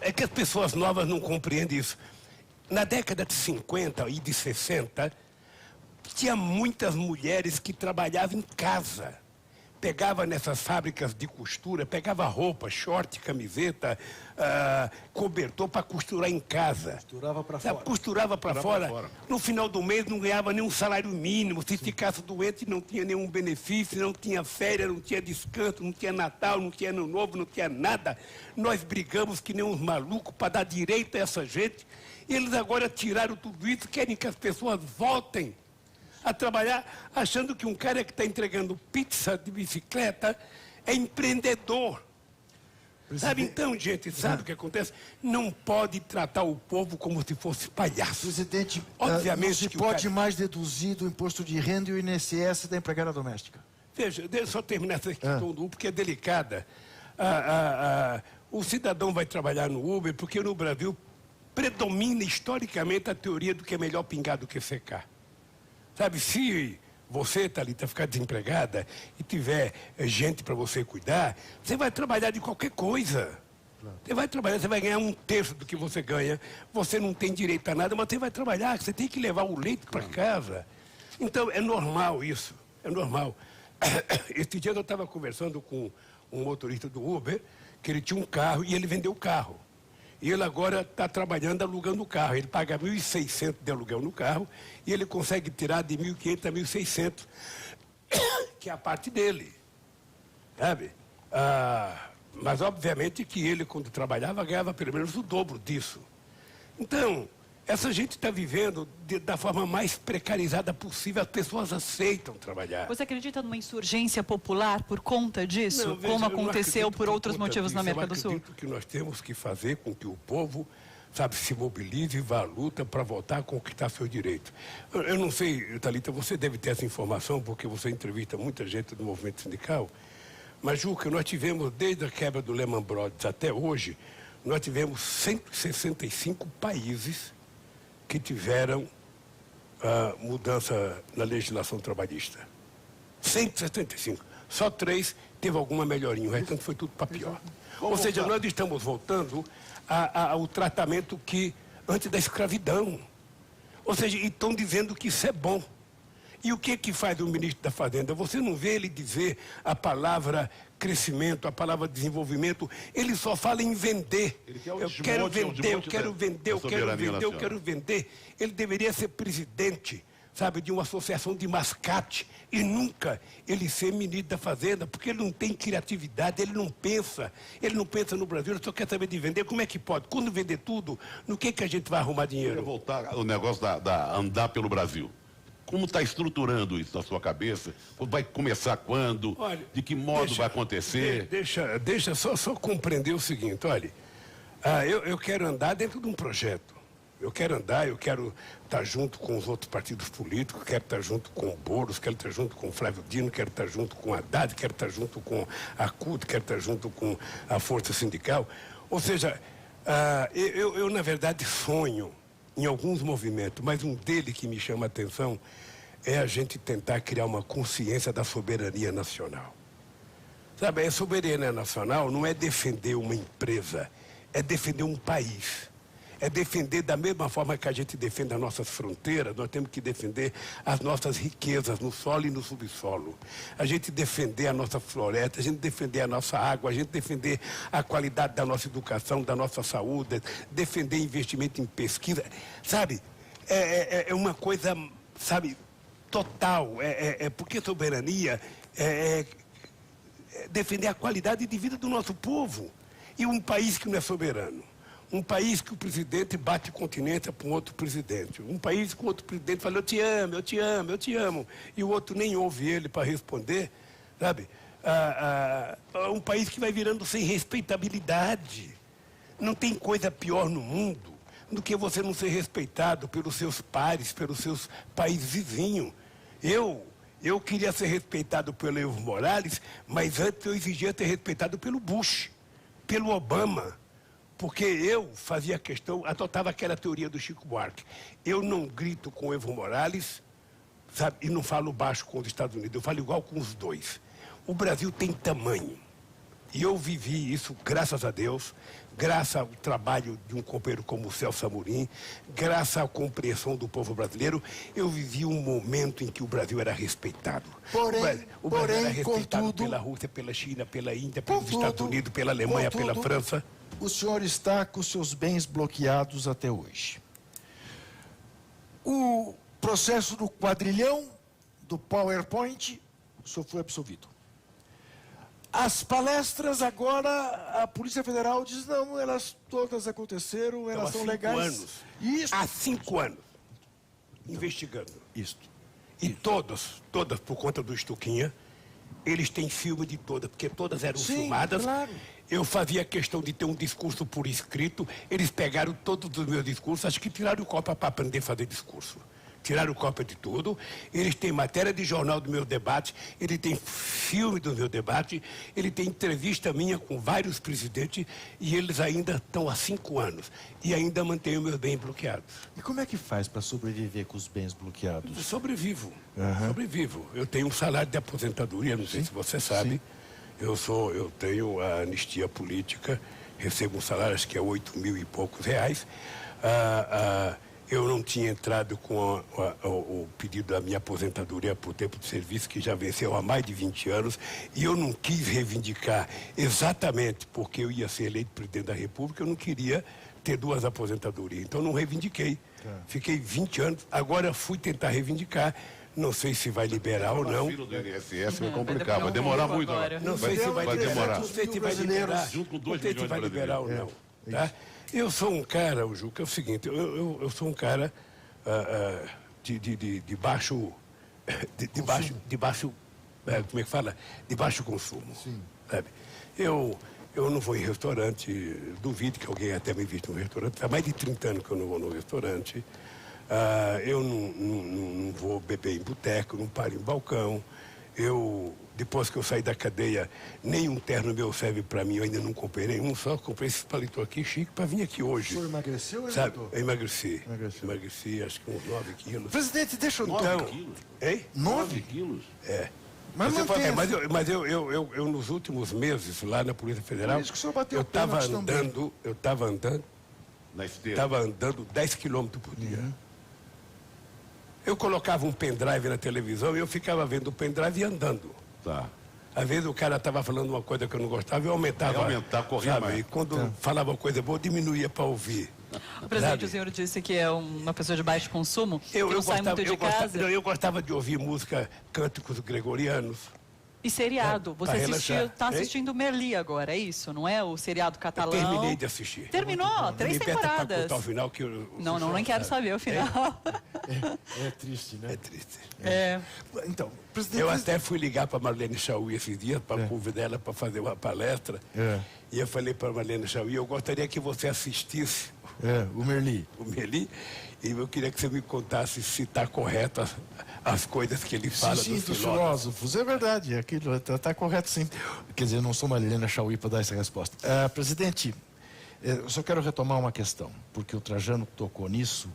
É que as pessoas novas não compreendem isso. Na década de 50 e de 60, tinha muitas mulheres que trabalhavam em casa. Pegava nessas fábricas de costura, pegava roupa, short, camiseta, cobertor para costurar em casa. Costurava para fora. Costurava para fora. No final do mês não ganhava nenhum salário mínimo. Se ficasse doente não tinha nenhum benefício, não tinha férias, não tinha descanso, não tinha Natal, não tinha Ano Novo, não tinha nada. Nós brigamos que nem uns malucos para dar direito a essa gente. E eles agora tiraram tudo isso, querem que as pessoas voltem a trabalhar, achando que um cara que está entregando pizza de bicicleta é empreendedor. Sabe, então, gente, sabe o que acontece? Não pode tratar o povo como se fosse palhaço. Presidente, obviamente não se pode mais deduzir do imposto de renda e o INSS da empregada doméstica. Veja, deixa eu só terminar essa questão do Uber, porque é delicada. O cidadão vai trabalhar no Uber porque no Brasil predomina historicamente a teoria do que é melhor pingar do que secar. Sabe, se você, Thalita, ficar desempregada e tiver gente para você cuidar, você vai trabalhar de qualquer coisa. Você vai trabalhar, você vai ganhar 1/3 do que você ganha. Você não tem direito a nada, mas você vai trabalhar, você tem que levar o leite para casa. Então, é normal isso, é normal. Esse dia eu estava conversando com um motorista do Uber, que ele tinha um carro e ele vendeu o carro. E ele agora está trabalhando alugando o carro. Ele paga 1.600 de aluguel no carro e ele consegue tirar de 1.500 a 1.600, que é a parte dele. Sabe? Mas, obviamente, que ele, quando trabalhava, ganhava pelo menos o dobro disso. Então, essa gente está vivendo da forma mais precarizada possível. As pessoas aceitam trabalhar. Você acredita numa insurgência popular por conta disso? Não, veja, como aconteceu por outros motivos na América do Sul? Eu acredito que nós temos que fazer com que o povo, sabe, se mobilize e vá à luta para voltar a conquistar seu direito. Eu não sei, Thalita, você deve ter essa informação, porque você entrevista muita gente do movimento sindical, mas, Juca, nós tivemos, desde a quebra do Lehman Brothers até hoje, nós tivemos 165 países que tiveram mudança na legislação trabalhista. 175. Só 3 teve alguma melhorinha, o restante foi tudo para pior. Ou seja, nós estamos voltando ao tratamento que antes da escravidão. Ou seja, e estão dizendo que isso é bom. E o que faz o ministro da Fazenda? Você não vê ele dizer a palavra crescimento, a palavra desenvolvimento. Ele só fala em vender. Eu quero vender, eu quero vender, eu quero vender, eu quero vender. Ele deveria ser presidente, sabe, de uma associação de mascate e nunca ele ser ministro da Fazenda, porque ele não tem criatividade, ele não pensa no Brasil, ele só quer saber de vender. Como é que pode? Quando vender tudo, no que a gente vai arrumar dinheiro? Eu queria voltar ao negócio da andar pelo Brasil. Como está estruturando isso na sua cabeça? Vai começar quando? Olha, de que modo vai acontecer? Deixa só compreender o seguinte, olha, eu quero andar dentro de um projeto. Eu quero estar junto com os outros partidos políticos, quero estar junto com o Boulos, quero estar junto com o Flávio Dino, quero estar junto com a Haddad, quero estar junto com a CUT, quero estar junto com a Força Sindical. Ou seja, eu na verdade sonho em alguns movimentos, mas um deles que me chama a atenção é a gente tentar criar uma consciência da soberania nacional. Sabe, a soberania nacional não é defender uma empresa, é defender um país. É defender da mesma forma que a gente defende as nossas fronteiras, nós temos que defender as nossas riquezas no solo e no subsolo. A gente defender a nossa floresta, a gente defender a nossa água, a gente defender a qualidade da nossa educação, da nossa saúde, defender investimento em pesquisa. Sabe, é uma coisa, sabe, total. Porque soberania é defender a qualidade de vida do nosso povo. E um país que não é soberano. Um país que o presidente bate continência para um outro presidente. Um país que o outro presidente fala, eu te amo, eu te amo, eu te amo. E o outro nem ouve ele para responder, sabe? Um país que vai virando sem respeitabilidade. Não tem coisa pior no mundo do que você não ser respeitado pelos seus pares, pelos seus países vizinhos. Eu queria ser respeitado pelo Evo Morales, mas antes eu exigia ser respeitado pelo Bush, pelo Obama. Porque eu fazia questão, adotava aquela teoria do Chico Buarque. Eu não grito com o Evo Morales, sabe, e não falo baixo com os Estados Unidos, eu falo igual com os dois. O Brasil tem tamanho. E eu vivi isso, graças a Deus, graças ao trabalho de um companheiro como o Celso Amorim, graças à compreensão do povo brasileiro, eu vivi um momento em que o Brasil era respeitado. O Brasil era respeitado contudo, pela Rússia, pela China, pela Índia, pelos Estados Unidos, pela Alemanha, pela França. O senhor está com seus bens bloqueados até hoje. O processo do quadrilhão, do PowerPoint, o senhor foi absolvido. As palestras agora, a Polícia Federal diz, não, elas todas aconteceram, elas são legais. Anos. Isso. Há 5 anos, investigando. Isso. E todas, por conta do Estuquinha, eles têm filme de todas, porque todas eram filmadas. Claro. Eu fazia questão de ter um discurso por escrito, eles pegaram todos os meus discursos, acho que tiraram cópia para aprender a fazer discurso. Tiraram cópia de tudo, eles têm matéria de jornal do meu debate, ele tem filme do meu debate, ele tem entrevista minha com vários presidentes e eles ainda estão há 5 anos e ainda mantêm os meus bens bloqueados. E como é que faz para sobreviver com os bens bloqueados? Eu sobrevivo, sobrevivo. Eu tenho um salário de aposentadoria, não sei se você sabe. Eu tenho a anistia política, recebo um salário, acho que é 8 mil e poucos reais. Eu não tinha entrado com o pedido da minha aposentadoria por tempo de serviço, que já venceu há mais de 20 anos, e eu não quis reivindicar exatamente porque eu ia ser eleito presidente da República, eu não queria ter 2 aposentadorias. Então, não reivindiquei. Fiquei 20 anos, agora fui tentar reivindicar. Não sei se vai liberar ou não. A fila do INSS vai complicar, vai demorar muito agora. Não sei se vai demorar. Não sei se vai liberar. Junto com 2 não sei se vai liberar ou não. Tá? Eu sou um cara, o Juca, é o seguinte, eu sou um cara de baixo, como é que fala? De baixo consumo. Sim. Sabe? Eu não vou em restaurante, duvido que alguém até me vista no restaurante, há mais de 30 anos que eu não vou no restaurante. Eu não vou beber em boteco, não paro em balcão. Depois que eu saí da cadeia, nenhum terno meu serve para mim, eu ainda não comprei nenhum, só comprei esse paletó aqui chique para vir aqui hoje. O senhor emagreceu ou sabe? Eu emagreci, acho que uns 9 quilos. Presidente, deixa eu... 9 quilos? Hein? 9 quilos? É. Mas eu nos últimos meses, lá na Polícia Federal, por isso que o senhor bateu eu estava andando na esteira. Estava andando 10 quilômetros por dia. Eu colocava um pendrive na televisão e eu ficava vendo o pendrive e andando. Tá. Às vezes o cara estava falando uma coisa que eu não gostava, eu aumentava. Corria mais. E quando falava uma coisa boa, eu diminuía para ouvir. O presidente, o senhor disse que é uma pessoa de baixo consumo, que não sai muito de casa. Eu gostava de ouvir música, cânticos gregorianos. E seriado, você está assistindo Merli agora, é isso, não é? O seriado catalão. Eu terminei de assistir. Terminou? 3 temporadas. Ao final que não quero saber o final. É triste, né? É triste. Então, presidente... Eu até fui ligar para Marlene Chauí esses dias para convidar ela para fazer uma palestra. E eu falei para Marlene Chauí, eu gostaria que você assistisse o Merli. O Merli. E eu queria que você me contasse se está correto as coisas que ele fala dos filósofos. É verdade, aquilo está correto sim. Quer dizer, eu não sou Marlene Chauí para dar essa resposta. Presidente, Eu só quero retomar uma questão, porque o Trajano tocou nisso,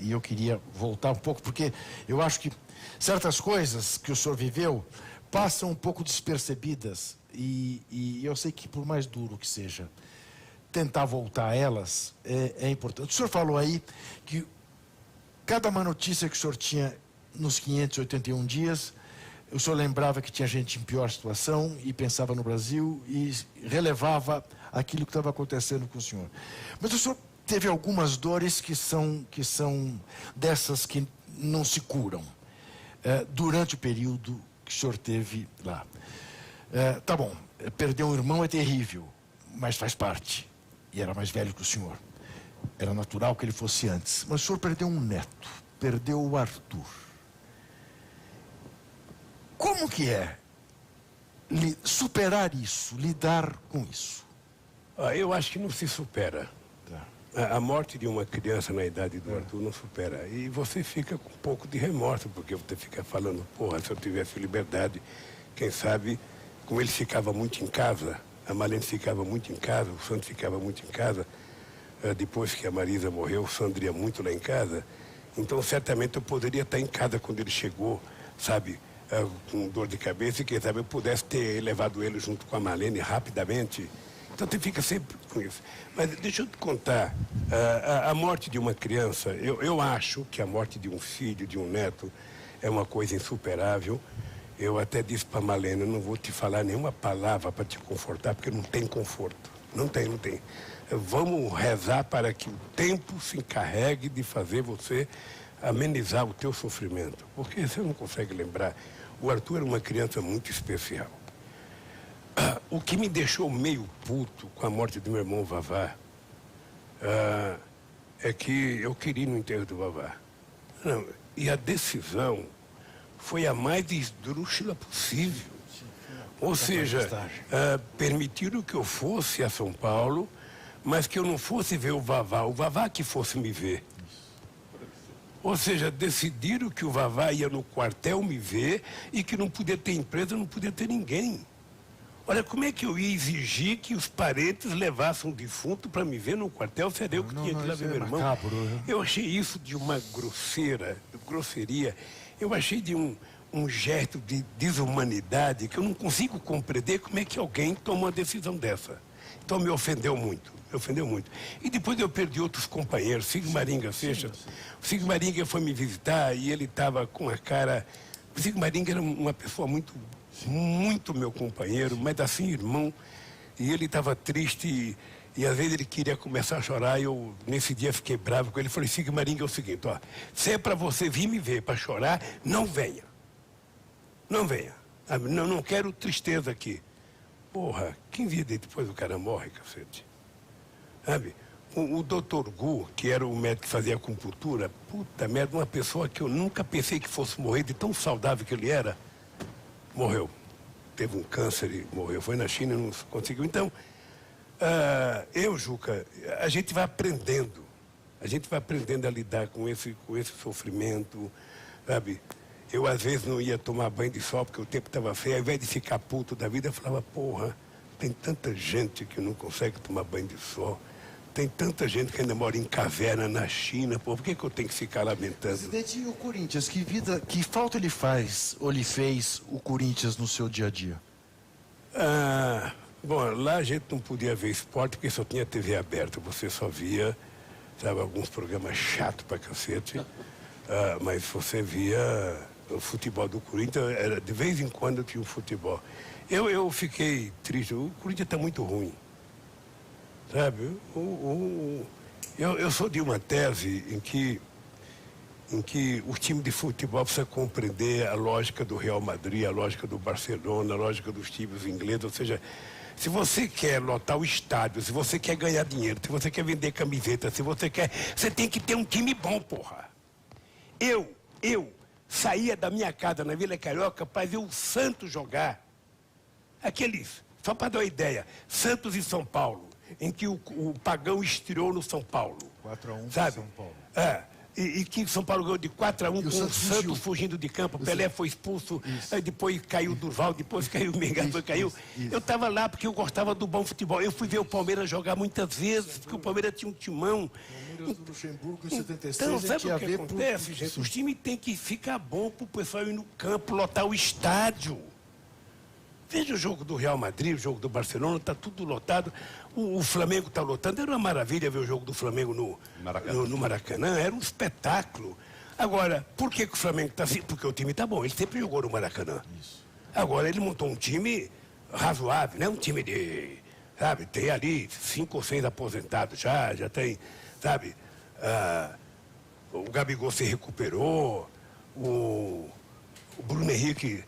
e eu queria voltar um pouco, porque eu acho que certas coisas que o senhor viveu passam um pouco despercebidas, e eu sei que, por mais duro que seja, tentar voltar a elas é importante. O senhor falou aí que cada uma notícia que o senhor tinha nos 581 dias, o senhor lembrava que tinha gente em pior situação e pensava no Brasil e relevava aquilo que estava acontecendo com o senhor. Mas o senhor teve algumas dores que são dessas que não se curam durante o período que o senhor teve lá. Tá bom, perder um irmão é terrível, mas faz parte. E era mais velho que o senhor. Era natural que ele fosse antes. Mas o senhor perdeu um neto, perdeu o Arthur. Como que é superar isso, lidar com isso? Eu acho que não se supera. A morte de uma criança na idade do Arthur não supera. E você fica com um pouco de remorso, porque você fica falando, porra, se eu tivesse liberdade, quem sabe, como ele ficava muito em casa, a Marlene ficava muito em casa, o Sandro ficava muito em casa, depois que a Marisa morreu, o Sandro ia muito lá em casa, então certamente eu poderia estar em casa quando ele chegou, sabe, com dor de cabeça, e quem sabe eu pudesse ter levado ele junto com a Marlene rapidamente. Então você fica sempre com isso. Mas deixa eu te contar, a morte de uma criança, eu acho que a morte de um filho, de um neto, é uma coisa insuperável. Eu até disse para a Marlene, eu não vou te falar nenhuma palavra para te confortar, porque não tem conforto. Não tem. Vamos rezar para que o tempo se encarregue de fazer você amenizar o teu sofrimento. Porque você não consegue lembrar. O Arthur era uma criança muito especial. O que me deixou meio puto com a morte do meu irmão Vavá é que eu queria ir no enterro do Vavá. Não, e a decisão foi a mais esdrúxula possível. Ou seja, permitiram que eu fosse a São Paulo, mas que eu não fosse ver o Vavá que fosse me ver. Ou seja, decidiram que o Vavá ia no quartel me ver e que não podia ter empresa, não podia ter ninguém. Olha, como é que eu ia exigir que os parentes levassem um defunto para me ver no quartel? Seria eu que tinha que lá ver meu irmão. Eu achei isso de uma grosseria. Eu achei de um gesto de desumanidade que eu não consigo compreender como é que alguém toma uma decisão dessa. Então me ofendeu muito. E depois eu perdi outros companheiros. Sigmaringa Seixas. O Sigmaringa foi me visitar e ele estava com a cara... O Sigmaringa era uma pessoa muito meu companheiro, mas assim, irmão. E ele estava triste e às vezes ele queria começar a chorar. E eu, nesse dia, fiquei bravo com ele. Falei, Sigmaringa, é o seguinte, ó. Se é para você vir me ver para chorar, não venha. Não venha. Não quero tristeza aqui. Porra, 15 dias depois o cara morre, cacete. Sabe? O doutor Gu, que era o médico que fazia acupuntura, puta merda, uma pessoa que eu nunca pensei que fosse morrer, de tão saudável que ele era, morreu. Teve um câncer e morreu. Foi na China e não conseguiu. Então, Juca, a gente vai aprendendo. A gente vai aprendendo a lidar com esse sofrimento, sabe? Eu, às vezes, não ia tomar banho de sol porque o tempo estava feio. Ao invés de ficar puto da vida, eu falava, porra, tem tanta gente que não consegue tomar banho de sol. Tem tanta gente que ainda mora em caverna na China. Pô, por que eu tenho que ficar lamentando? Presidente, e o Corinthians? Que falta ele faz ou lhe fez o Corinthians no seu dia a dia? Bom, lá a gente não podia ver esporte porque só tinha TV aberta. Você só via, sabe, alguns programas chatos pra cacete. Mas você via o futebol do Corinthians, de vez em quando tinha o futebol. Eu fiquei triste, o Corinthians está muito ruim, sabe? Eu sou de uma tese em que o time de futebol precisa compreender a lógica do Real Madrid, a lógica do Barcelona, a lógica dos times ingleses, ou seja, se você quer lotar o estádio, se você quer ganhar dinheiro, se você quer vender camiseta, você tem que ter um time bom, porra. Eu saía da minha casa na Vila Carioca para ver o Santos jogar. Só para dar uma ideia, Santos e São Paulo, em que o Pagão estreou no São Paulo. 4-1 sabe? São Paulo. E que São Paulo ganhou de 4-1 com o Santos fugindo de campo. Pelé foi expulso, aí depois caiu o Durval, depois caiu o Mengão, depois caiu. Eu estava lá porque eu gostava do bom futebol. Eu fui ver o Palmeiras jogar muitas vezes, porque o Palmeiras tinha um timão. Palmeiras do Luxemburgo em 76. Então, sabe o que acontece, gente? Os times têm que ficar bom para o pessoal ir no campo, lotar o estádio. Veja o jogo do Real Madrid, o jogo do Barcelona, está tudo lotado. O Flamengo está lotando. Era uma maravilha ver o jogo do Flamengo no Maracanã. Era um espetáculo. Agora, por que o Flamengo está assim? Porque o time está bom. Ele sempre jogou no Maracanã. Isso. Agora, ele montou um time razoável, né? Um time de... Sabe, tem ali 5 ou 6 aposentados já tem, sabe? O Gabigol se recuperou, o Bruno Henrique...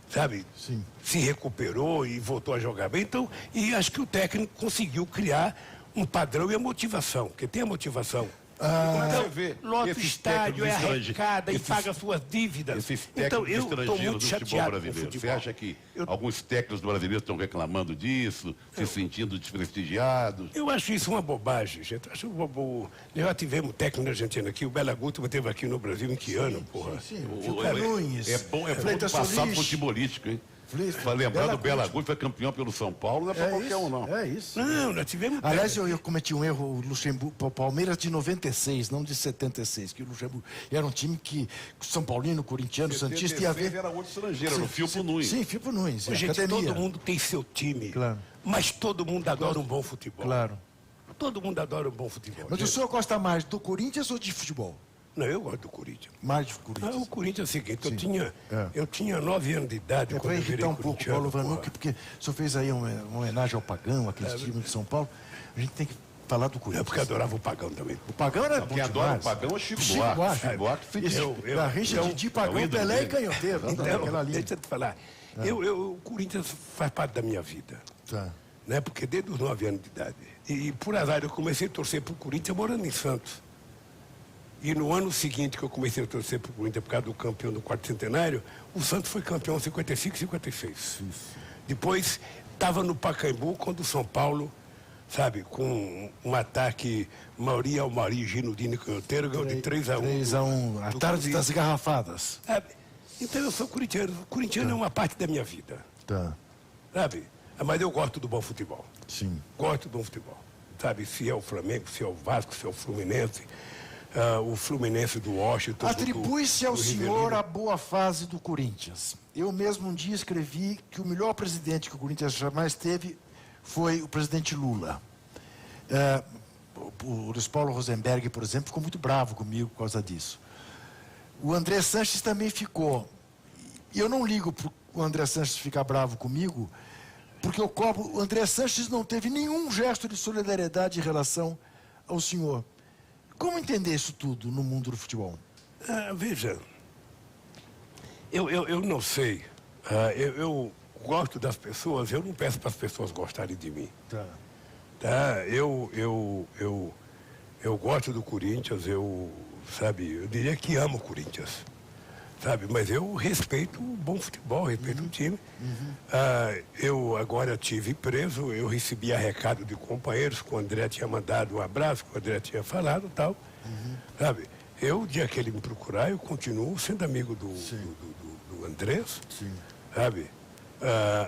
sabe, sim, se recuperou e voltou a jogar bem. Então, e acho que o técnico conseguiu criar um padrão e a motivação, porque tem a motivação. Então, lota o estádio, arrecada e paga suas dívidas. Então, eu estou muito chateado com o futebol. Você acha que alguns técnicos brasileiros estão reclamando disso, se sentindo desprestigiados? Eu acho isso uma bobagem, gente. Acho bobo. Já tivemos técnico na Argentina aqui, o Bela Guto esteve aqui no Brasil em que ano, porra? É bom do passado futebolístico, hein? Lembrando, o Bela Guto foi campeão pelo São Paulo, não é para qualquer um, não. É isso. Não, nós tivemos... Aliás, eu cometi um erro, o Luxemburgo, o Palmeiras de 96, não de 76, que o Luxemburgo era um time que São Paulino, corintiano, santista ia ver... era outro estrangeiro, era o Filpo Nunes. Sim, Filpo Nunes. Gente, todo mundo tem seu time, claro, mas todo mundo adora um bom futebol. Claro. Todo mundo adora um bom futebol. Mas gente, o senhor gosta mais do Corinthians ou de futebol? Não, eu gosto do Corinthians. Mais do Corinthians? O Corinthians é o seguinte, eu tinha 9 anos de idade quando eu virei um pouco Paulo Vanucci, porque o senhor fez aí uma homenagem ao Pagão, aquele time de São Paulo. A gente tem que falar do Corinthians. É porque eu adorava o Pagão também. O Pagão era bom. Quem adora o Pagão é o Chico Buarque. Chico Buarque. Da rixa de Pagão, Pelé e Canhoteiro. Então, deixa eu te falar. O Corinthians faz parte da minha vida. Tá. Né? Porque desde os 9 anos de idade. E por azar, eu comecei a torcer para o Corinthians morando em Santos. E no ano seguinte que eu comecei a torcer para o Corinthians por causa do campeão do quarto centenário, o Santos foi campeão em 55 e 56. Isso. Depois estava no Pacaembu quando o São Paulo, sabe, com um ataque Mauri Almari, Gino Dini Canhoteiro, ganhou de 3-1. 3-1, a tarde das garrafadas. Sabe? Então eu sou corintiano. Corintiano é uma parte da minha vida. Tá. Sabe? Mas eu gosto do bom futebol. Sim. Gosto do bom futebol. Sabe, se é o Flamengo, se é o Vasco, se é o Fluminense. O Fluminense do Washington. Atribui-se ao senhor a boa fase do Corinthians. Eu mesmo um dia escrevi que o melhor presidente que o Corinthians jamais teve foi o presidente Lula. O Luiz Paulo Rosenberg, por exemplo, ficou muito bravo comigo por causa disso. O André Sanches também ficou. E eu não ligo para o André Sanches ficar bravo comigo, porque eu cobro. O André Sanches não teve nenhum gesto de solidariedade em relação ao senhor. Como entender isso tudo no mundo do futebol? Veja, eu não sei. Eu gosto das pessoas, eu não peço para as pessoas gostarem de mim. Tá? Eu gosto do Corinthians, sabe, eu diria que amo o Corinthians. Sabe, mas eu respeito o bom futebol, respeito o time. Eu agora estive preso, eu recebia recado de companheiros, que o André tinha mandado um abraço, que o André tinha falado e tal. Sabe, o dia que ele me procurar, eu continuo sendo amigo do André. Sim. Sabe?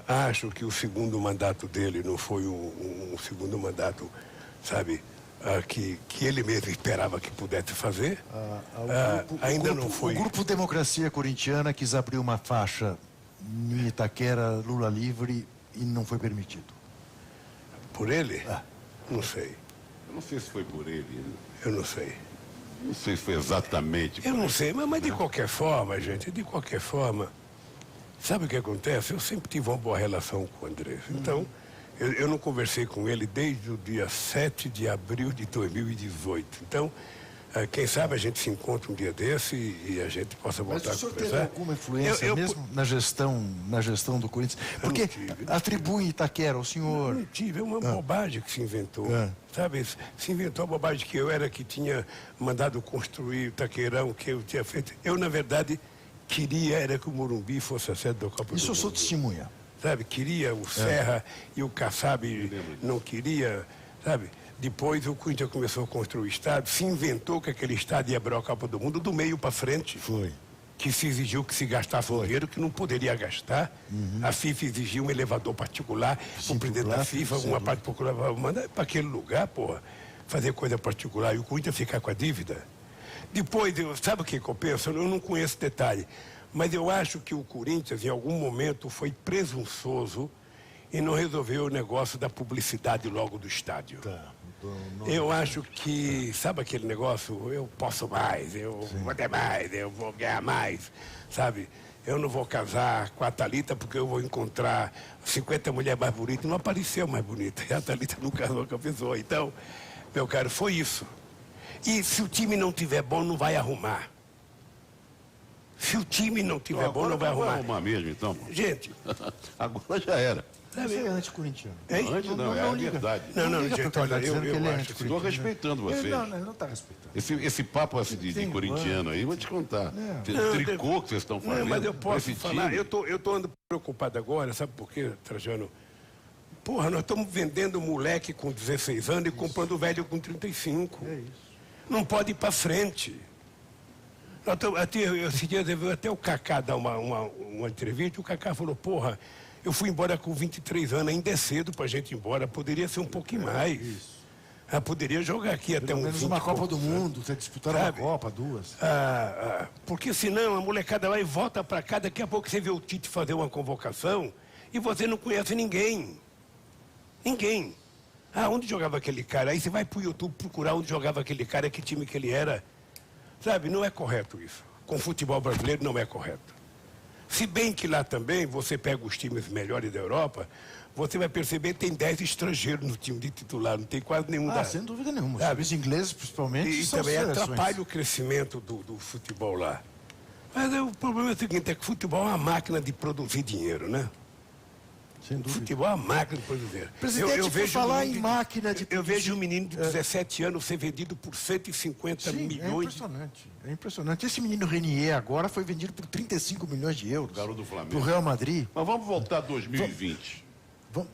Acho que o segundo mandato dele não foi um segundo mandato, sabe, que ele mesmo esperava que pudesse fazer. Ainda não foi. O Grupo Democracia Corintiana quis abrir uma faixa em Itaquera, Lula livre, e não foi permitido. Por ele? Não sei. Eu não sei se foi por ele. Eu não sei. Não sei se foi exatamente por ele. Eu não sei, mas de qualquer forma, gente, de qualquer forma, sabe o que acontece? Eu sempre tive uma boa relação com o André. Então, eu não conversei com ele desde o dia 7 de abril de 2018. Então, quem sabe a gente se encontra um dia desse e a gente possa voltar a conversar. Mas o senhor teve alguma influência mesmo na gestão do Corinthians? Porque atribui Itaquera ao senhor... Não tive, é uma bobagem que se inventou. Sabe, se inventou a bobagem que eu era que tinha mandado construir o Itaquerão, que eu tinha feito. Eu, na verdade, era que o Morumbi fosse a sede da Copa do Mundo. Isso eu sou testemunha. Sabe, queria o Serra e o Kassab não queria, sabe? Depois o Corinthians começou a construir o estádio, se inventou que aquele estádio ia abrir a Copa do Mundo do meio para frente. Foi. Que se exigiu que se gastasse um dinheiro que não poderia gastar. A FIFA exigiu um elevador particular, o presidente da FIFA, uma parte particular, mandar para aquele lugar, porra, fazer coisa particular e o Corinthians ficar com a dívida. Depois, sabe o que eu penso? Eu não conheço detalhe, mas eu acho que o Corinthians, em algum momento, foi presunçoso e não resolveu o negócio da publicidade logo do estádio. Tá. Eu acho que, sabe aquele negócio, eu posso mais, eu vou ter mais, eu vou ganhar mais, sabe? Eu não vou casar com a Thalita porque eu vou encontrar 50 mulheres mais bonitas. Não apareceu mais bonita, e a Thalita não casou com a pessoa. Então, meu caro, foi isso. E se o time não tiver bom, não vai arrumar. Se o time não tiver bom, não vai arrumar. Vai arrumar mesmo, então. Gente, agora já era. Você é anticorintiano. Antes não, é a verdade. Não, liga gente, pro cara olha, dizendo que ele é eu acho Estou respeitando vocês. Não, ele não está respeitando. Esse papo assim, de corintiano aí, vou te contar. Tricô que vocês estão fazendo. Não, mas eu posso esse falar, time. eu tô andando preocupado agora, sabe por quê, Trajano? Porra, nós estamos vendendo moleque com 16 anos e comprando velho com 35. É isso. Não pode ir para frente. Esse dia eu vi até o Kaká dar uma entrevista, o Kaká falou, porra, eu fui embora com 23 anos, ainda é cedo pra gente ir embora, poderia ser um pouquinho mais. Isso. Poderia jogar aqui até Pelo um menos 20 uma Copa poucos do anos. Mundo, você disputar uma Sabe? Copa, duas. Porque senão a molecada vai e volta para cá, daqui a pouco você vê o Tite fazer uma convocação e você não conhece ninguém. Ninguém. Onde jogava aquele cara? Aí você vai pro YouTube procurar onde jogava aquele cara, que time que ele era. Sabe, não é correto isso. Com o futebol brasileiro não é correto. Se bem que lá também, você pega os times melhores da Europa, você vai perceber que tem 10 estrangeiros no time de titular, não tem quase nenhum Sem dúvida nenhuma. Sabe? Os ingleses, principalmente, E são também seleções. atrapalha o crescimento do futebol lá. Mas o problema é o seguinte, é que o futebol é uma máquina de produzir dinheiro, né? Sem O dúvida. futebol é uma máquina de produzir dinheiro. Presidente, por falar em máquina de Eu produzir- vejo um menino de 17 anos ser vendido por 150 Sim, é milhões. impressionante. É impressionante. Esse menino Renier agora foi vendido por 35 milhões de euros. Garoto do Flamengo. Pro Real Madrid. Mas vamos voltar a 2020.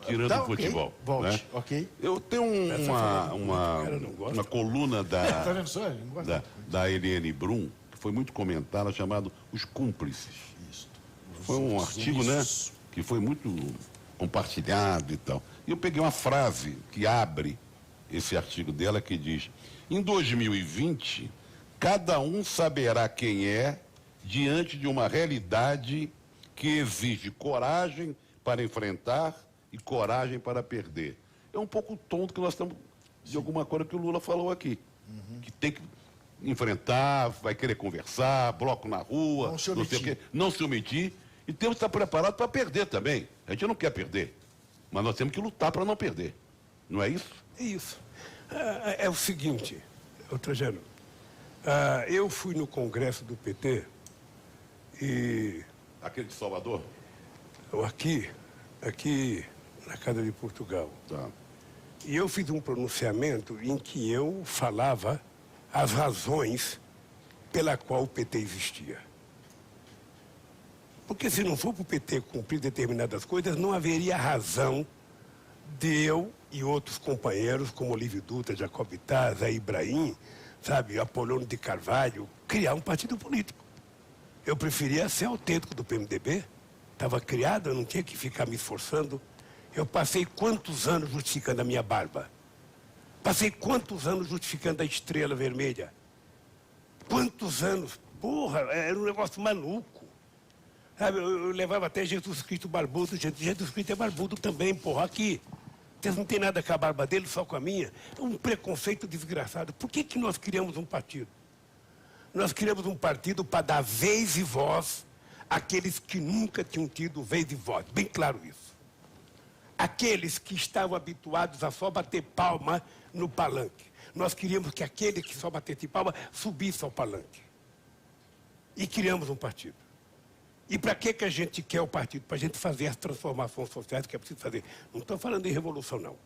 Tirando Tá, o futebol. Volte, Né? ok. Eu tenho uma coluna Tá vendo só? Ele não gosta. da Eliane Brum, que foi muito comentada, chamado Os Cúmplices. Isso. Foi um artigo, né, que foi muito compartilhado e tal. E eu peguei uma frase que abre esse artigo dela, que diz: em 2020, cada um saberá quem é diante de uma realidade que exige coragem para enfrentar e coragem para perder. É um pouco o tom que nós estamos, de alguma coisa que o Lula falou aqui. Que tem que enfrentar, vai querer conversar, bloco na rua, Não se sei o omitir. quê, não se omitir. E temos que estar preparados para perder também. A gente não quer perder, mas nós temos que lutar para não perder. Não é isso? É isso. É o seguinte, Trajano, eu fui no congresso do PT e Aquele de Salvador? aqui na Casa de Portugal. Tá. E eu fiz um pronunciamento em que eu falava as razões pela qual o PT existia. Porque se não for para o PT cumprir determinadas coisas, não haveria razão de eu e outros companheiros, como Olívio Dutra, Jacob Taz, Ibrahim, sabe, Apolônio de Carvalho, criar um partido político. Eu preferia ser autêntico do PMDB. Estava criado, eu não tinha que ficar me esforçando. Eu passei quantos anos justificando a minha barba? Passei quantos anos justificando a estrela vermelha? Quantos anos? Porra, era um negócio maluco. Sabe, eu levava até Jesus Cristo barbudo. Jesus Cristo é barbudo também, porra, aqui. Vocês não têm nada com a barba dele, só com a minha. É um preconceito desgraçado. Por que nós criamos um partido? Nós criamos um partido para dar vez e voz àqueles que nunca tinham tido vez e voz. Bem claro isso. Aqueles que estavam habituados a só bater palma no palanque. Nós queríamos que aquele que só batesse palma subisse ao palanque. E criamos um partido. E para que a gente quer o partido? Para a gente fazer as transformações sociais que é preciso fazer. Não estou falando de revolução, não.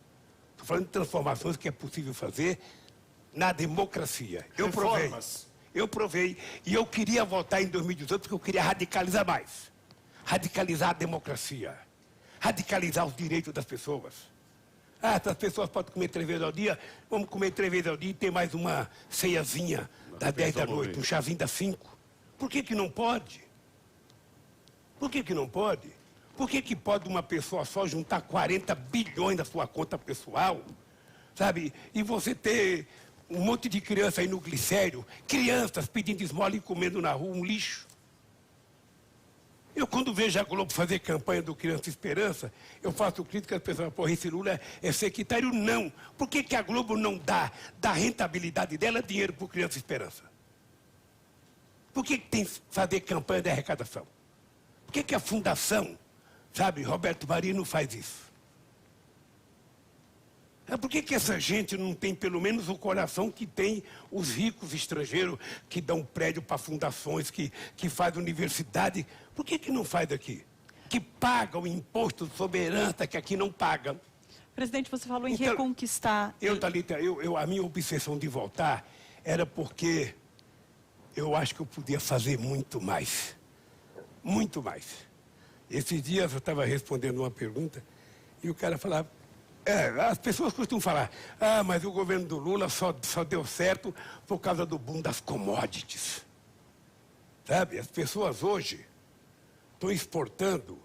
Estou falando de transformações que é possível fazer na democracia. Eu provei. E eu queria votar em 2018 porque eu queria radicalizar mais. Radicalizar a democracia. Radicalizar os direitos das pessoas. Ah, essas pessoas podem comer 3 vezes ao dia, vamos comer 3 vezes ao dia e ter mais uma ceiazinha das 10 da noite, um chazinho das 5. Por que que não pode? Por que que não pode? Por que que pode uma pessoa só juntar 40 bilhões na sua conta pessoal, sabe? E você ter um monte de criança aí no glicério, crianças pedindo esmola e comendo na rua um lixo. Eu, quando vejo a Globo fazer campanha do Criança Esperança, eu faço crítica às pessoas, porra, esse Lula é sectário? Não. Por que que a Globo não dá da rentabilidade dela dinheiro para o Criança Esperança? Por que que tem que fazer campanha de arrecadação? Por que que a fundação, sabe, Roberto Marinho não faz isso? Por que que essa gente não tem pelo menos o coração que tem os ricos estrangeiros que dão prédio para fundações, que fazem universidade? Por que que não faz aqui? Que pagam imposto sobre herança que aqui não pagam. Presidente, você falou em reconquistar... Thalita, a minha obsessão de voltar era porque eu acho que eu podia fazer muito mais. Muito mais. Esses dias eu estava respondendo uma pergunta e o cara falava... as pessoas costumam falar, mas o governo do Lula só deu certo por causa do boom das commodities. Sabe, as pessoas hoje estão exportando,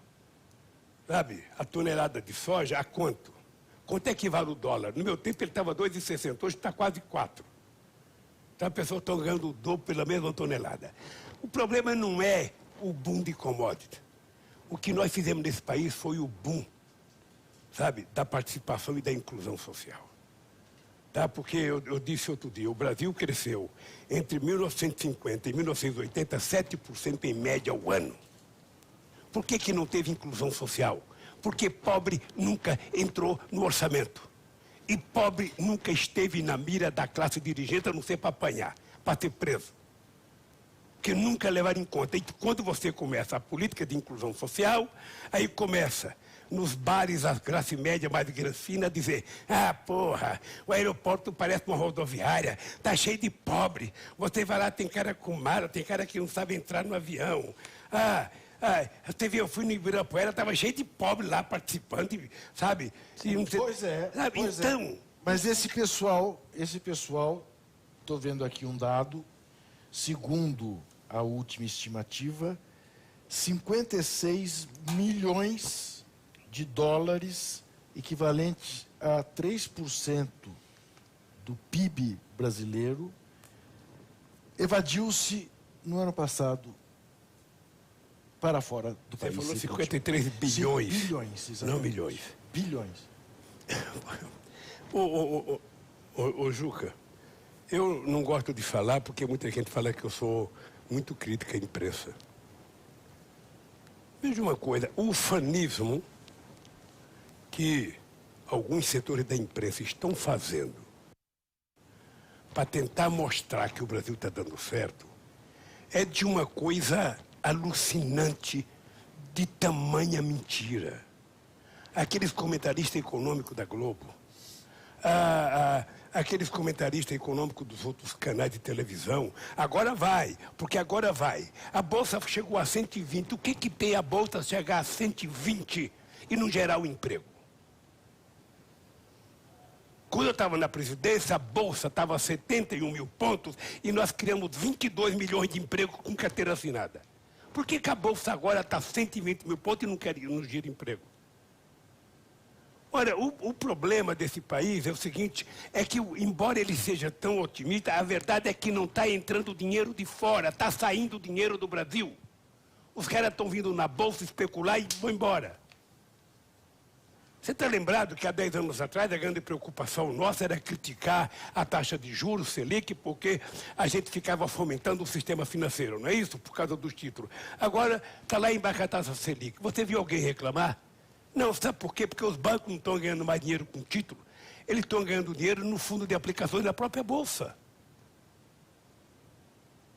sabe, a tonelada de soja a quanto? Quanto é que vale o dólar? No meu tempo ele estava 2,60, hoje está quase 4. Então as pessoas estão ganhando o dobro pela mesma tonelada. O problema não é o boom de commodities. O que nós fizemos nesse país foi o boom, sabe, da participação e da inclusão social. Tá? Porque eu disse outro dia, o Brasil cresceu entre 1950 e 1980, 7% em média ao ano. Por que que não teve inclusão social? Porque pobre nunca entrou no orçamento. E pobre nunca esteve na mira da classe dirigente, a não ser para apanhar, para ser preso. Porque nunca levaram em conta. E quando você começa a política de inclusão social, aí começa... nos bares, a classe média mais fina, dizer, porra, o aeroporto parece uma rodoviária, tá cheio de pobre. Você vai lá, tem cara com mala, tem cara que não sabe entrar no avião. Você viu, eu fui no Ibirapuera, tava cheio de pobre lá participando, sabe? Pois é. Sabe? Pois então... é. Mas esse pessoal, estou vendo aqui um dado, segundo a última estimativa, 56 milhões de dólares, equivalente a 3% do PIB brasileiro, evadiu-se no ano passado para fora do país. Você falou 53 bilhões. Bilhões, exatamente. Não milhões. Bilhões. Ô, Juca, eu não gosto de falar porque muita gente fala que eu sou muito crítica à imprensa. Veja uma coisa, o ufanismo que alguns setores da imprensa estão fazendo para tentar mostrar que o Brasil está dando certo é de uma coisa alucinante, de tamanha mentira. Aqueles comentaristas econômicos da Globo, aqueles comentaristas econômicos dos outros canais de televisão, agora vai, porque agora vai. A Bolsa chegou a 120, o que que tem a Bolsa chegar a 120 e não gerar o emprego? Quando eu estava na presidência, a Bolsa estava a 71 mil pontos e nós criamos 22 milhões de empregos com carteira assinada. Por que que a Bolsa agora está a 120 mil pontos e não gira emprego? Olha, o problema desse país é o seguinte, é que, embora ele seja tão otimista, a verdade é que não está entrando dinheiro de fora, está saindo dinheiro do Brasil. Os caras estão vindo na Bolsa especular e vão embora. Você está lembrado que há 10 anos atrás a grande preocupação nossa era criticar a taxa de juros, Selic, porque a gente ficava fomentando o sistema financeiro, não é isso? Por causa dos títulos. Agora está lá embaixo a taxa Selic. Você viu alguém reclamar? Não, sabe por quê? Porque os bancos não estão ganhando mais dinheiro com título. Eles estão ganhando dinheiro no fundo de aplicações da própria Bolsa.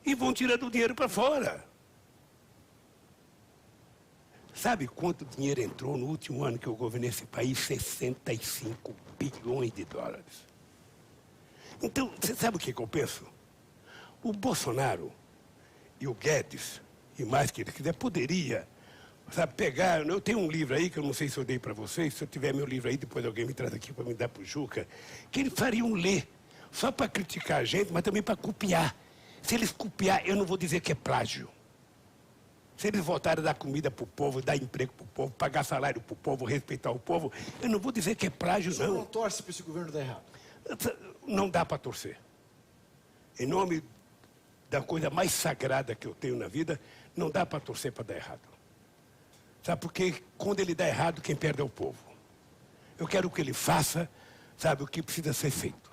E vão tirando dinheiro para fora. Sabe quanto dinheiro entrou no último ano que eu governei esse país? 65 bilhões de dólares. Então, você sabe o que eu penso? O Bolsonaro e o Guedes, e mais que ele quiser, poderia sabe, pegar... Eu tenho um livro aí, que eu não sei se eu dei para vocês, se eu tiver meu livro aí, depois alguém me traz aqui para me dar para o Juca, que eles fariam ler, só para criticar a gente, mas também para copiar. Se eles copiar, eu não vou dizer que é plágio. Se eles voltarem a dar comida para o povo, dar emprego para o povo, pagar salário para o povo, respeitar o povo, eu não vou dizer que é plágio, Você não. não torce para esse governo dar errado? Não dá para torcer. Em nome da coisa mais sagrada que eu tenho na vida, não dá para torcer para dar errado. Sabe, porque quando ele dá errado, quem perde é o povo. Eu quero que ele faça, sabe, o que precisa ser feito.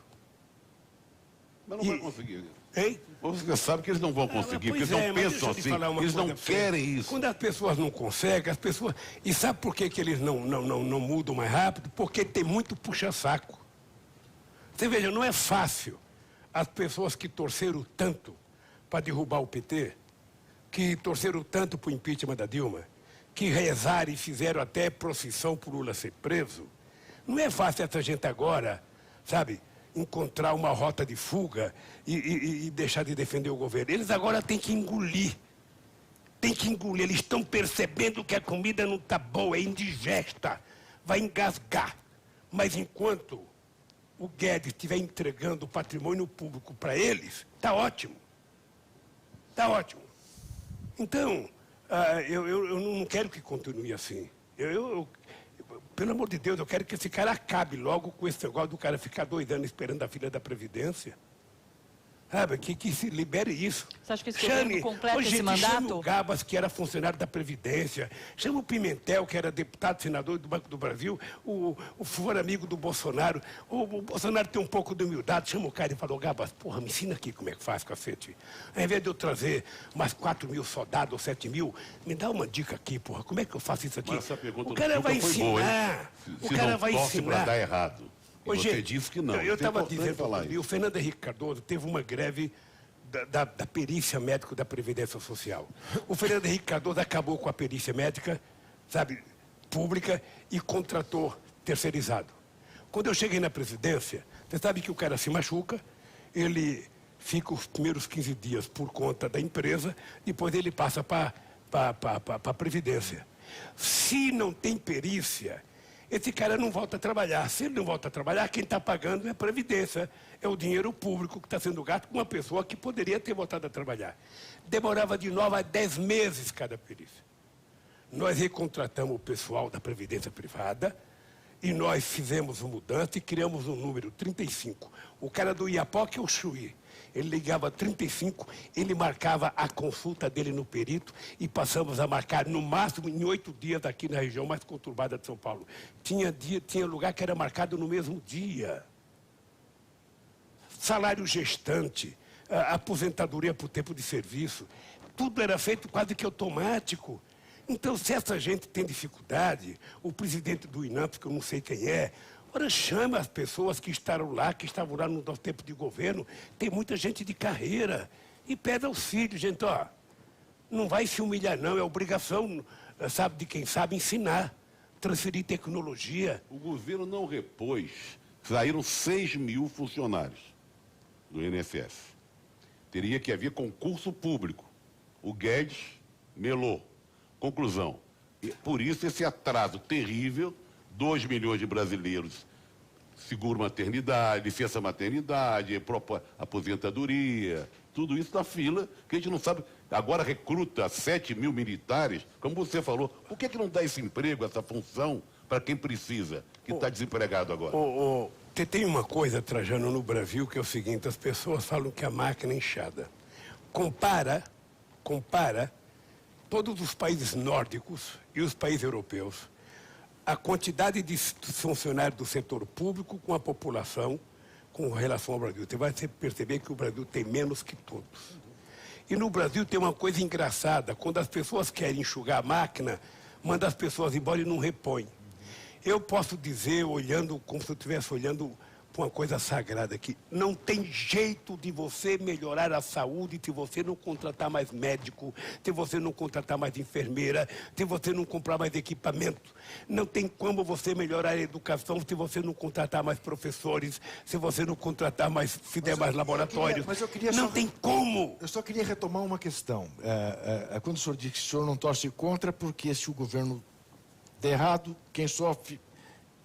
Mas não vai conseguir. Hein? Você sabe que eles não vão conseguir, porque eles não pensam assim, eles não querem isso. Quando as pessoas não conseguem, as pessoas... E sabe por que eles não mudam mais rápido? Porque tem muito puxa-saco. Você veja, não é fácil as pessoas que torceram tanto para derrubar o PT, que torceram tanto para o impeachment da Dilma, que rezaram e fizeram até procissão por Lula ser preso. Não é fácil essa gente agora, sabe, encontrar uma rota de fuga e deixar de defender o governo. Eles agora têm que engolir. Tem que engolir. Eles estão percebendo que a comida não está boa, é indigesta, vai engasgar. Mas enquanto o Guedes estiver entregando o patrimônio público para eles, está ótimo. Está ótimo. Então, eu não quero que continue assim. Pelo amor de Deus, eu quero que esse cara acabe logo com esse negócio do cara ficar 2 anos esperando a fila da Previdência. Sabe, que se libere isso. Você acha que esse governo completa esse mandato? Chama o Gabas, que era funcionário da Previdência, chama o Pimentel, que era deputado, senador do Banco do Brasil, o for amigo do Bolsonaro. O Bolsonaro tem um pouco de humildade, chama o cara e fala, Gabas, porra, me ensina aqui como é que faz, cacete. Ao invés de eu trazer mais 4 mil soldados ou 7 mil, me dá uma dica aqui, porra, como é que eu faço isso aqui? Mas essa pergunta o cara vai foi boa, ensinar, hein? o cara vai torce ensinar. para dar errado. Você disse que não. Eu estava dizendo, falar o Fernando Henrique Cardoso teve uma greve da perícia médica da Previdência Social. O Fernando Henrique Cardoso acabou com a perícia médica, sabe, pública e contratou terceirizado. Quando eu cheguei na presidência, você sabe que o cara se machuca, ele fica os primeiros 15 dias por conta da empresa, depois ele passa para a Previdência. Se não tem perícia, esse cara não volta a trabalhar. Se ele não volta a trabalhar, quem está pagando é a Previdência. É o dinheiro público que está sendo gasto com uma pessoa que poderia ter voltado a trabalhar. Demorava de 9 a 10 meses cada perícia. Nós recontratamos o pessoal da Previdência Privada e nós fizemos uma mudança e criamos um número 35. O cara do Iapoque é o Chuí. Ele ligava 35, ele marcava a consulta dele no perito e passamos a marcar no máximo em 8 dias aqui na região mais conturbada de São Paulo. Tinha lugar que era marcado no mesmo dia. Salário gestante, aposentadoria por tempo de serviço, tudo era feito quase que automático. Então, se essa gente tem dificuldade, o presidente do INAMP, que eu não sei quem é, ora, chama as pessoas que estavam lá no nosso tempo de governo, tem muita gente de carreira, e pede auxílio, gente, ó, não vai se humilhar não, é obrigação, sabe, de quem sabe ensinar, transferir tecnologia. O governo não repôs, saíram 6 mil funcionários do INSS. Teria que haver concurso público. O Guedes melou. Conclusão, por isso esse atraso terrível, 2 milhões de brasileiros, seguro maternidade, licença maternidade, aposentadoria, tudo isso na fila, que a gente não sabe. Agora recruta 7 mil militares, como você falou, por que não dá esse emprego, essa função, para quem precisa, que está desempregado agora? Tem uma coisa, Trajano, no Brasil, que é o seguinte, as pessoas falam que a máquina é inchada. Compara todos os países nórdicos e os países europeus, a quantidade de funcionários do setor público com a população com relação ao Brasil. Você vai perceber que o Brasil tem menos que todos. E no Brasil tem uma coisa engraçada, quando as pessoas querem enxugar a máquina, manda as pessoas embora e não repõe. Eu posso dizer, olhando como se eu estivesse olhando para uma coisa sagrada aqui. Não tem jeito de você melhorar a saúde se você não contratar mais médico, se você não contratar mais enfermeira, se você não comprar mais equipamento. Não tem como você melhorar a educação se você não contratar mais professores, se você não contratar mais, se der mais laboratórios. Não tem como. Eu só queria retomar uma questão. Quando o senhor diz que o senhor não torce contra, porque se o governo der errado, quem sofre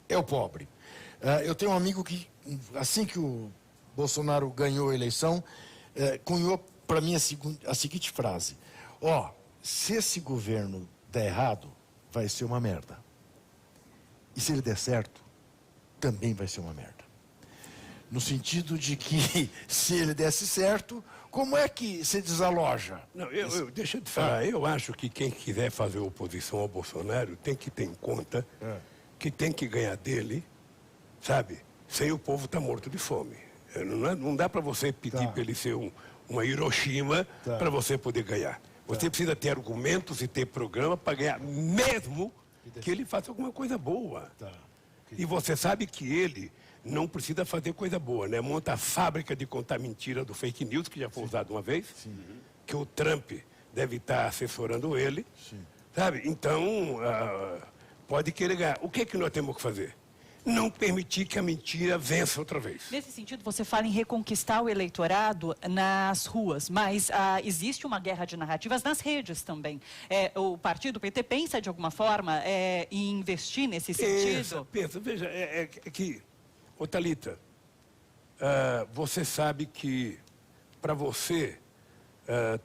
é o pobre. Eu tenho um amigo que, assim que o Bolsonaro ganhou a eleição, cunhou para mim a seguinte frase: se esse governo der errado, vai ser uma merda. E se ele der certo, também vai ser uma merda. No sentido de que, se ele desse certo, como é que se desaloja? Não, deixa eu te falar, eu acho que quem quiser fazer oposição ao Bolsonaro tem que ter em conta que tem que ganhar dele, sabe? Sem o povo estar morto de fome. Não dá para você pedir para ele ser uma Hiroshima para você poder ganhar. Você precisa ter argumentos e ter programa para ganhar, mesmo que ele faça alguma coisa boa. E você sabe que ele não precisa fazer coisa boa, né? Monta a fábrica de contar mentira do fake news, que já foi usado uma vez, que o Trump deve estar assessorando ele, sabe? Então, pode querer ganhar. O que nós temos que fazer? Não permitir que a mentira vença outra vez. Nesse sentido, você fala em reconquistar o eleitorado nas ruas, mas existe uma guerra de narrativas nas redes também. O partido PT pensa, de alguma forma, em investir nesse sentido? Pensa. Veja, que... Ô, Thalita, você sabe que para você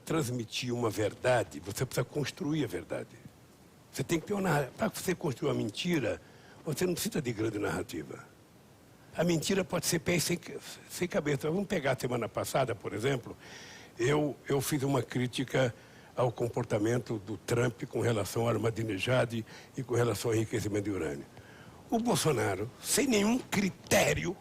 transmitir uma verdade, você precisa construir a verdade. Você tem que ter uma narrativa. Para você construir uma mentira, você não precisa de grande narrativa. A mentira pode ser pé sem cabeça. Vamos pegar a semana passada, por exemplo, eu fiz uma crítica ao comportamento do Trump com relação ao Ahmadinejad e com relação ao enriquecimento de urânio. O Bolsonaro, sem nenhum critério,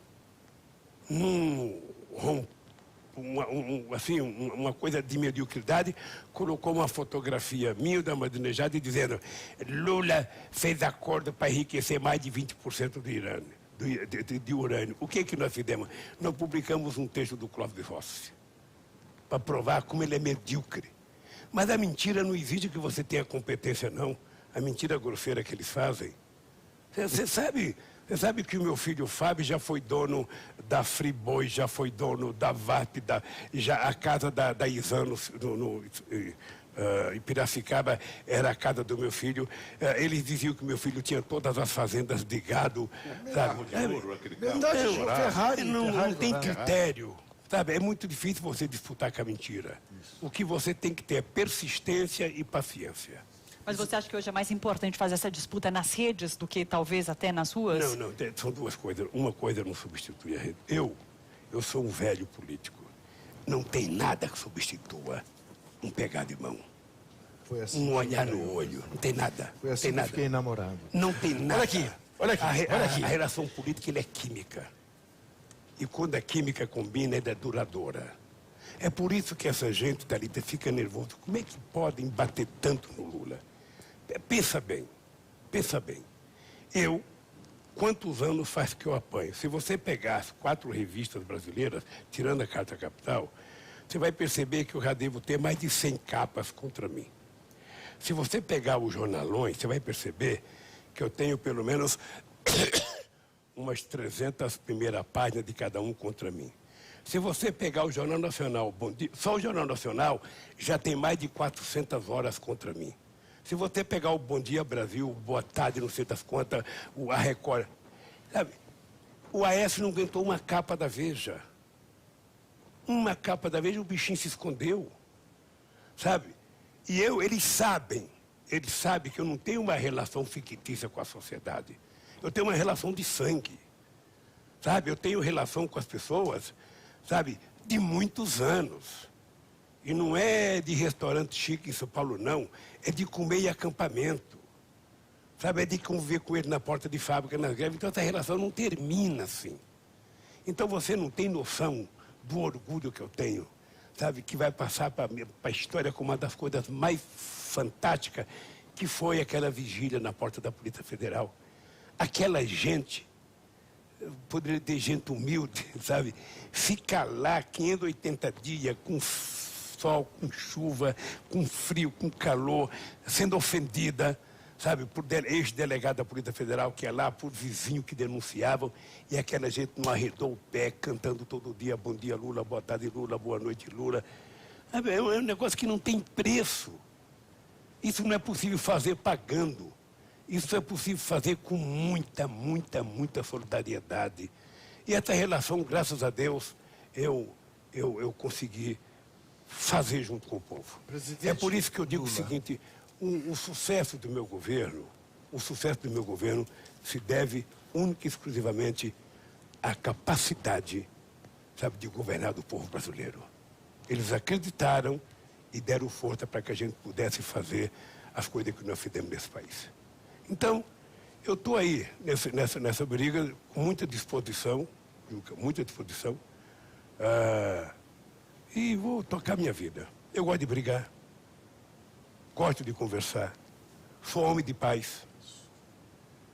uma coisa de mediocridade, colocou uma fotografia minha da Ahmadinejad dizendo: Lula fez acordo para enriquecer mais de 20% de urânio. O que nós fizemos? Nós publicamos um texto do Clóvis Rossi para provar como ele é medíocre. Mas a mentira não exige que você tenha competência, não. A mentira grosseira que eles fazem. Você sabe que o meu filho Fábio já foi dono da Friboi, já foi dono da VAP, a casa da Isano em Piracicaba era a casa do meu filho. Eles diziam que meu filho tinha todas as fazendas de gado. Sabe? Não tem critério. Sabe? É muito difícil você disputar com a mentira. O que você tem que ter é persistência e paciência. Mas você acha que hoje é mais importante fazer essa disputa nas redes do que talvez até nas ruas? Não, são duas coisas. Uma coisa não substitui a rede. Eu sou um velho político. Não tem nada que substitua um pegar de mão. Foi assim, um olhar no olho. Não tem nada. Foi assim que eu fiquei namorado. Não tem nada. Olha aqui. A relação política ela é química. E quando a química combina, ela é duradoura. É por isso que essa gente, Thalita, fica nervosa. Como é que podem bater tanto no Lula? Pensa bem. Quantos anos faz que eu apanho? Se você pegar as 4 revistas brasileiras, tirando a Carta Capital, você vai perceber que eu já devo ter mais de 100 capas contra mim. Se você pegar os jornalões, você vai perceber que eu tenho pelo menos umas 300 primeiras páginas de cada um contra mim. Se você pegar o Jornal Nacional, só o Jornal Nacional já tem mais de 400 horas contra mim. Se você pegar o Bom Dia Brasil, Boa Tarde, não sei das quantas, a Record, sabe? O Aécio não aguentou uma capa da Veja. Uma capa da Veja, o bichinho se escondeu, sabe? E eles sabem que eu não tenho uma relação fictícia com a sociedade. Eu tenho uma relação de sangue, sabe? Eu tenho relação com as pessoas, sabe, de muitos anos. E não é de restaurante chique em São Paulo, não. É de comer em acampamento. Sabe, é de conviver com ele na porta de fábrica, nas greves. Então, essa relação não termina assim. Então, você não tem noção do orgulho que eu tenho, sabe, que vai passar para a história como uma das coisas mais fantásticas, que foi aquela vigília na porta da Polícia Federal. Aquela gente poderia ter gente humilde, sabe? Ficar lá 580 dias com sol, com chuva, com frio, com calor, sendo ofendida, sabe, por ex-delegado da Polícia Federal que ia lá, por vizinhos que denunciavam, e aquela gente não arredou o pé, cantando todo dia, bom dia Lula, boa tarde Lula, boa noite Lula. Sabe, é um negócio que não tem preço. Isso não é possível fazer pagando. Isso é possível fazer com muita, muita, muita solidariedade. E essa relação, graças a Deus, eu consegui fazer junto com o povo. Presidente É por isso que eu digo Lula. o seguinte, o sucesso do meu governo, se deve única e exclusivamente à capacidade, sabe, de governar do povo brasileiro. Eles acreditaram e deram força para que a gente pudesse fazer as coisas que nós fizemos nesse país. Então, eu estou aí nessa briga com muita disposição, e vou tocar minha vida. Eu gosto de brigar, gosto de conversar, sou homem de paz,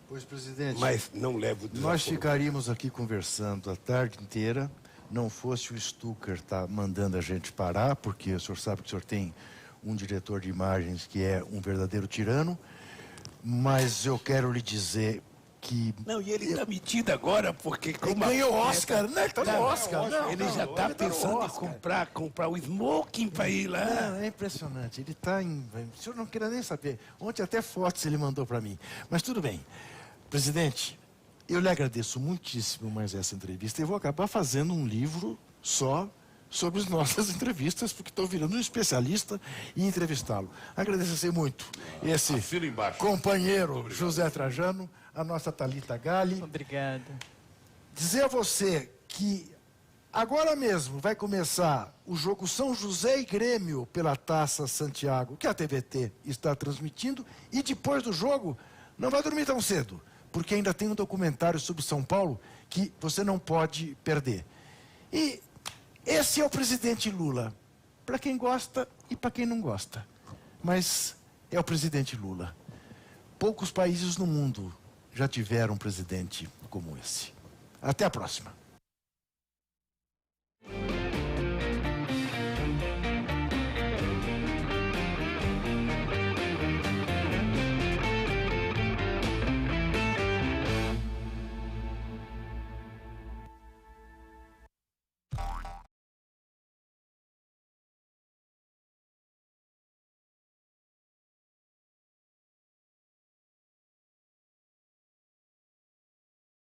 Pois, presidente, mas não levo desaforo. nós ficaríamos aqui conversando a tarde inteira, não fosse o Stucker estar mandando a gente parar, porque o senhor sabe que o senhor tem um diretor de imagens que é um verdadeiro tirano, mas eu quero lhe dizer que... Não, e ele está metido agora, porque... Ele ganhou o Oscar, né? Ele tá no Oscar. Ele já está pensando em comprar o smoking para ir lá. Não, é impressionante. Ele está em... O senhor não queria nem saber. Ontem até fotos ele mandou para mim. Mas tudo bem. Presidente, eu lhe agradeço muitíssimo mais essa entrevista. Eu vou acabar fazendo um livro só sobre as nossas entrevistas, porque estou virando um especialista em entrevistá-lo. Agradeço muito esse Assina embaixo. companheiro José Trajano, a nossa Thalita Galli. Obrigada. Dizer a você que agora mesmo vai começar o jogo São José e Grêmio pela Taça Santiago, que a TVT está transmitindo, e depois do jogo não vai dormir tão cedo, porque ainda tem um documentário sobre São Paulo que você não pode perder. E esse é o presidente Lula, para quem gosta e para quem não gosta. Mas é o presidente Lula. Poucos países no mundo já tiveram um presidente como esse. Até a próxima.